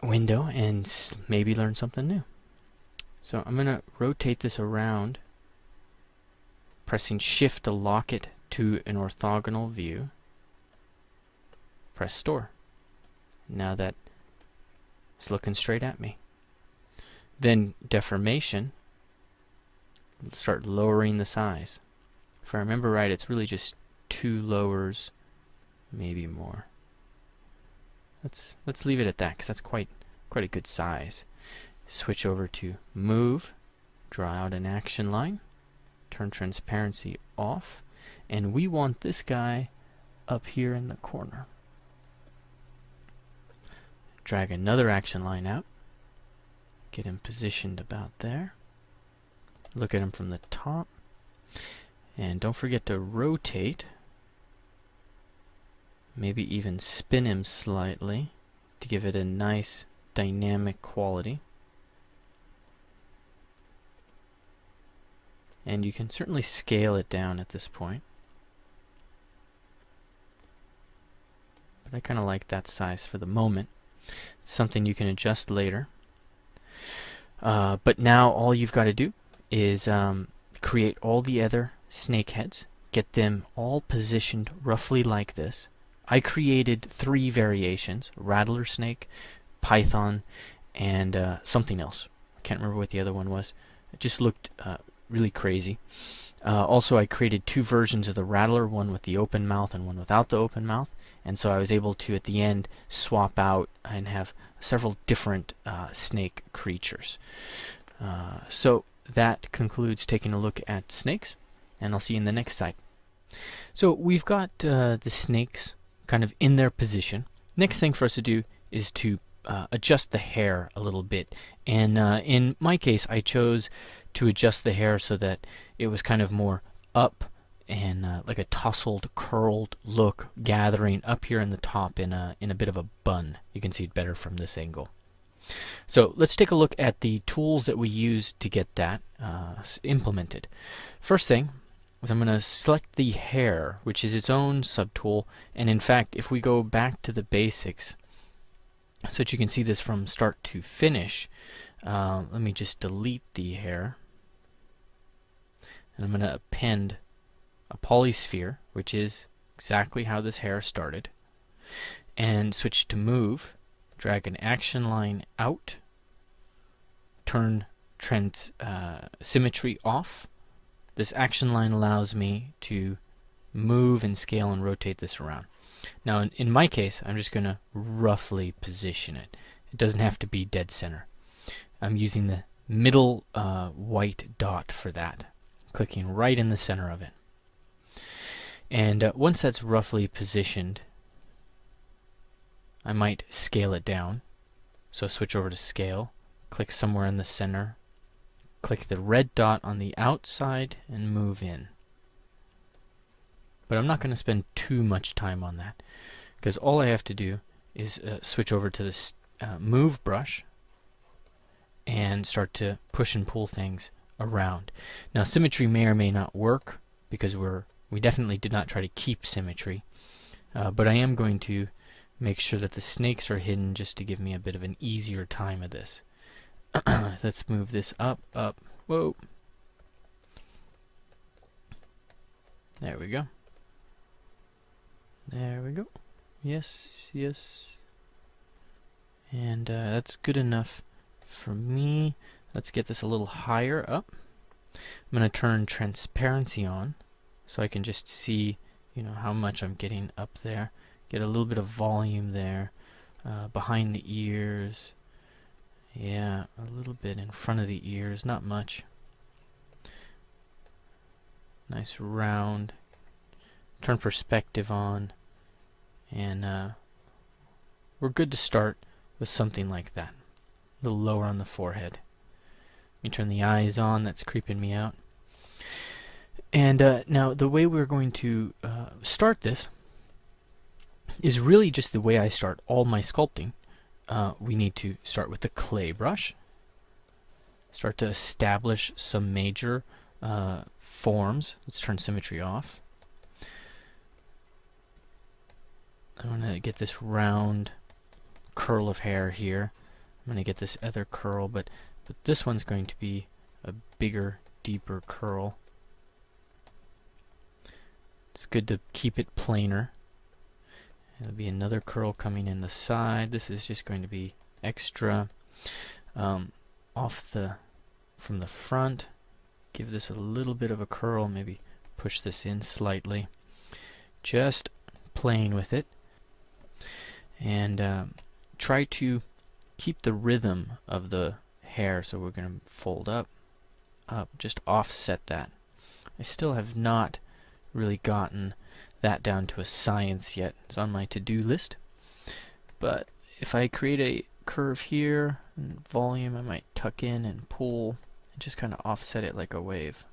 window and maybe learn something new. So I'm going to rotate this around, pressing Shift to lock it to an orthogonal view. Press Store. Now that it's looking straight at me. Then deformation, start lowering the size. If I remember right, it's really just 2 lowers, maybe more. Let's leave it at that because that's quite a good size. Switch over to Move, draw out an action line, turn transparency off, and we want this guy up here in the corner. Drag another action line out, get him positioned about there. Look at him from the top. And don't forget to rotate. Maybe even spin him slightly to give it a nice dynamic quality. And you can certainly scale it down at this point. But I kind of like that size for the moment. It's something you can adjust later. But now all you've got to do is create all the other snakeheads, get them all positioned roughly like this. I created 3 variations: rattler snake, python, and something else. I can't remember what the other one was. It just looked really crazy. Also, I created 2 versions of the rattler, one with the open mouth and one without the open mouth. And so I was able to, at the end, swap out and have several different snake creatures. So that concludes taking a look at snakes, and I'll see you in the next slide. So we've got the snakes kind of in their position. Next thing for us to do is to adjust the hair a little bit. And in my case, I chose to adjust the hair so that it was kind of more up and like a tousled, curled look gathering up here in the top in a bit of a bun. You can see it better from this angle. So let's take a look at the tools that we use to get that implemented. First thing is I'm going to select the hair, which is its own subtool. And in fact, if we go back to the basics, so that you can see this from start to finish, let me just delete the hair. And I'm going to append a polysphere, which is exactly how this hair started, and switch to Move, drag an action line out, turn symmetry off. This action line allows me to move and scale and rotate this around. Now in my case, I'm just going to roughly position it. It doesn't have to be dead center. I'm using the middle white dot for that, clicking right in the center of it. And once that's roughly positioned, I might scale it down. So switch over to Scale, click somewhere in the center, click the red dot on the outside, and move in. But I'm not going to spend too much time on that, because all I have to do is switch over to this Move brush and start to push and pull things around. Now symmetry may or may not work because we definitely did not try to keep symmetry, but I am going to make sure that the snakes are hidden just to give me a bit of an easier time of this. Let's move this up. Whoa. There we go. There we go. Yes. And that's good enough for me. Let's get this a little higher up. I'm going to turn transparency on so I can just see, how much I'm getting up there. Get a little bit of volume there. Behind the ears. Yeah, a little bit in front of the ears, not much. Nice round. Turn perspective on. And we're good to start with something like that. A little lower on the forehead. Let me turn the eyes on, that's creeping me out. And now the way we're going to start this is really just the way I start all my sculpting. We need to start with the clay brush. Start to establish some major forms. Let's turn symmetry off. I want to get this round curl of hair here. I'm going to get this other curl, but this one's going to be a bigger, deeper curl. It's good to keep it plainer. There'll be another curl coming in the side. This is just going to be extra from the front. Give this a little bit of a curl, maybe push this in slightly. Just playing with it. And try to keep the rhythm of the hair. So we're going to fold up, just offset that. I still have not really gotten that down to a science yet. It's on my to-do list. But if I create a curve here, and volume, I might tuck in and pull, and just kind of offset it like a wave.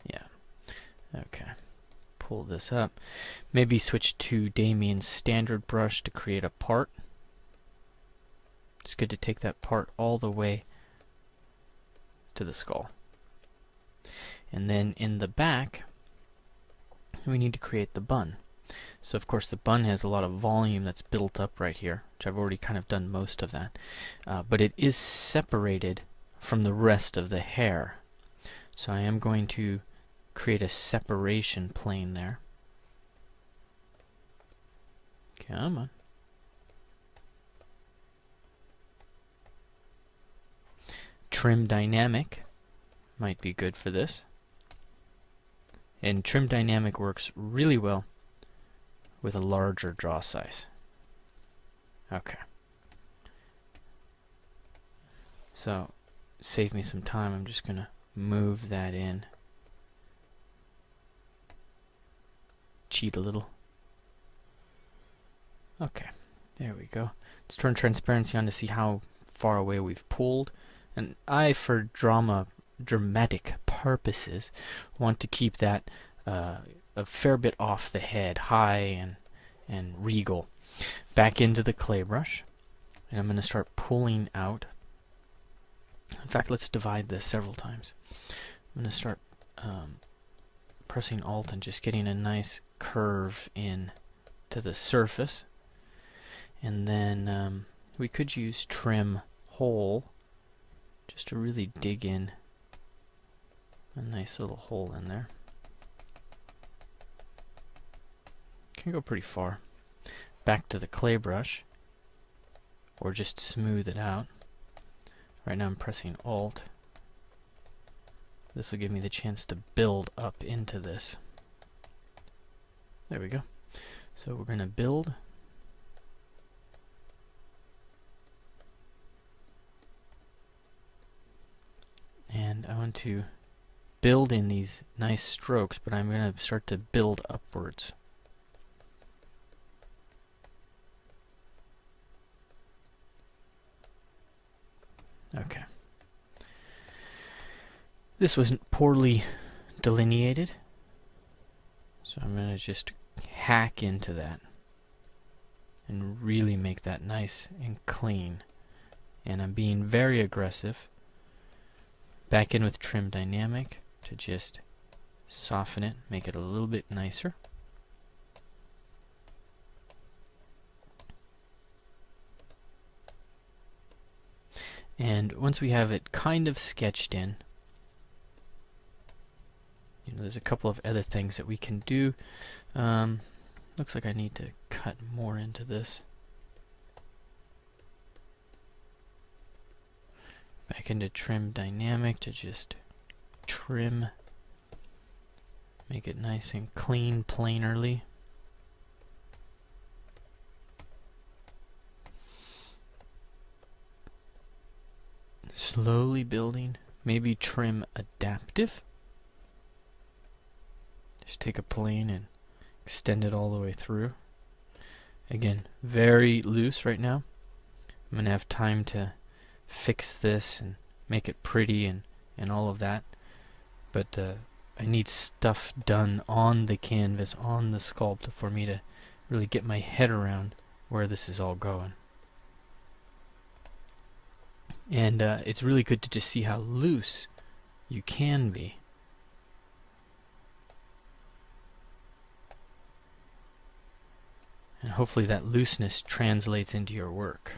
Yeah. Okay. Pull this up. Maybe switch to Damien's standard brush to create a part. It's good to take that part all the way to the skull. And then in the back, we need to create the bun. So of course the bun has a lot of volume that's built up right here, which I've already kind of done most of that. But it is separated from the rest of the hair. So I am going to create a separation plane there. Come on. Trim dynamic might be good for this. And trim dynamic works really well with a larger draw size. Okay. So, save me some time. I'm just going to move that in. Cheat a little. Okay, there we go. Let's turn transparency on to see how far away we've pulled. And I, for dramatic purposes, want to keep that a fair bit off the head, high and regal. Back into the clay brush, and I'm going to start pulling out. In fact, let's divide this several times. I'm going to start pressing Alt and just getting a nice curve in to the surface. And then we could use trim hole just to really dig in. A nice little hole in there. Can go pretty far. Back to the clay brush, or just smooth it out. Right now I'm pressing Alt. This will give me the chance to build up into this. There we go. So we're going to build. And I want to build in these nice strokes, but I'm going to start to build upwards. Okay. This wasn't poorly delineated, So I'm going to just hack into that and really make that nice and clean. And I'm being very aggressive. Back in with Trim Dynamic to just soften it, make it a little bit nicer. And once we have it kind of sketched in, there's a couple of other things that we can do. Looks like I need to cut more into this. Back into Trim Dynamic to just trim, make it nice and clean, plainly. Slowly building, maybe trim Adaptive. Just take a plane and extend it all the way through. Again, very loose right now. I'm going to have time to fix this and make it pretty and all of that. But I need stuff done on the canvas, on the sculpt, for me to really get my head around where this is all going. And it's really good to just see how loose you can be. And hopefully that looseness translates into your work.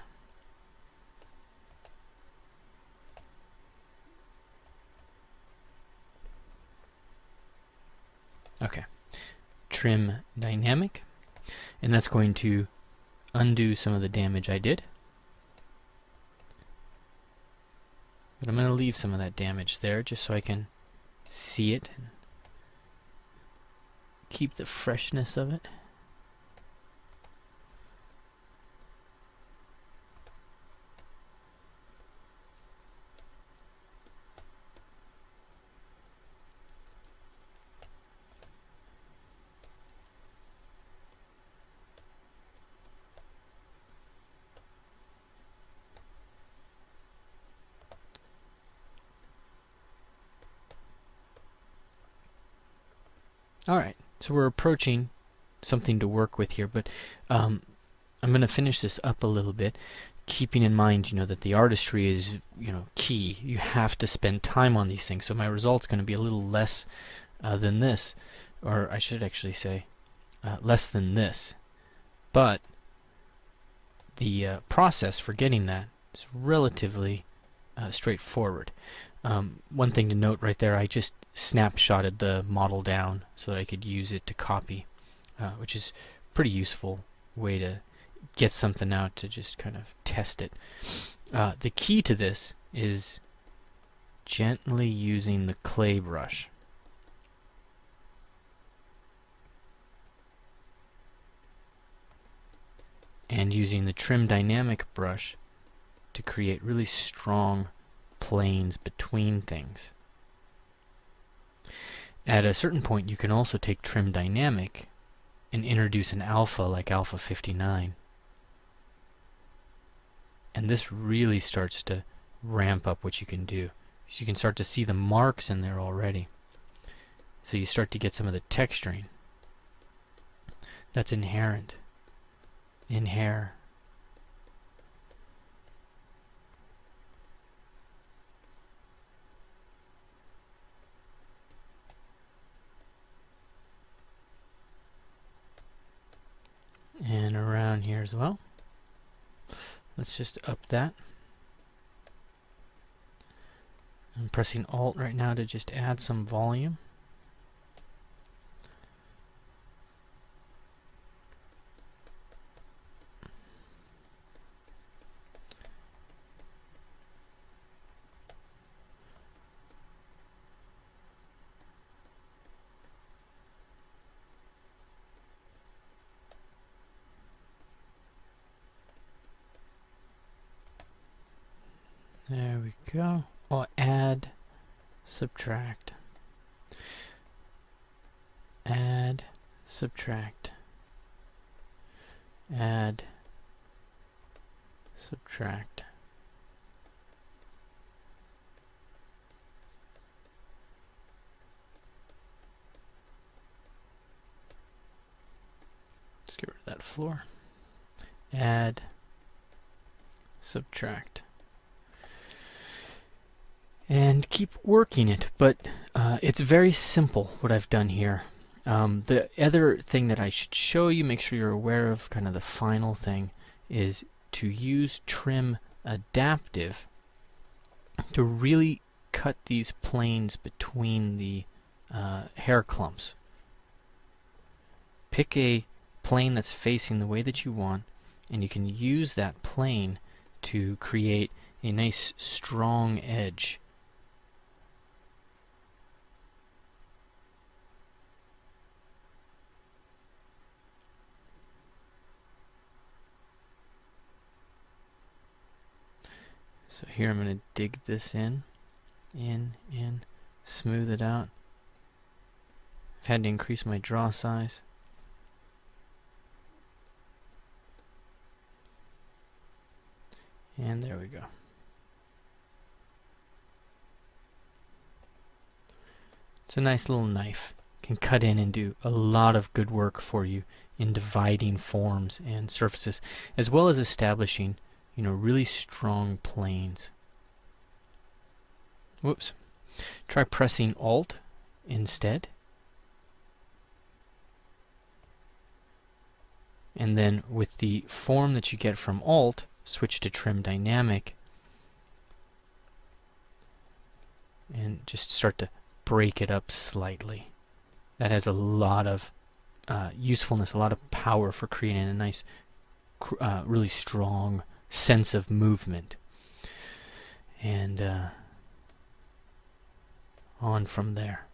Okay, Trim Dynamic, and that's going to undo some of the damage I did. But I'm going to leave some of that damage there just so I can see it and keep the freshness of it. Alright, so we're approaching something to work with here, but I'm going to finish this up a little bit, keeping in mind, that the artistry is, key. You have to spend time on these things, so my result's going to be a little less than this, or I should actually say less than this. But the process for getting that is relatively straightforward. One thing to note right there, I just snapshotted the model down so that I could use it to copy, which is a pretty useful way to get something out to just kind of test it. The key to this is gently using the clay brush. And using the Trim Dynamic brush to create really strong planes between things. At a certain point, you can also take Trim Dynamic and introduce an alpha like alpha 59. And this really starts to ramp up what you can do. So you can start to see the marks in there already. So you start to get some of the texturing that's inherent in hair. And around here as well. Let's just up that. I'm pressing Alt right now to just add some volume. There we go. I'll add, subtract, add, subtract, add, subtract. that floor. Add, subtract. And keep working it, but it's very simple what I've done here. The other thing that I should show you, make sure you're aware of, kind of the final thing, is to use trim adaptive to really cut these planes between the hair clumps. Pick a plane that's facing the way that you want, and you can use that plane to create a nice strong edge. So here I'm going to dig this in, smooth it out. I've had to increase my draw size. And there we go. It's a nice little knife. Can cut in and do a lot of good work for you in dividing forms and surfaces, as well as establishing, you know, really strong planes. Whoops. Try pressing Alt instead. And then with the form that you get from Alt, switch to Trim Dynamic. And just start to break it up slightly. That has a lot of usefulness, a lot of power for creating a nice, really strong sense of movement. And on from there.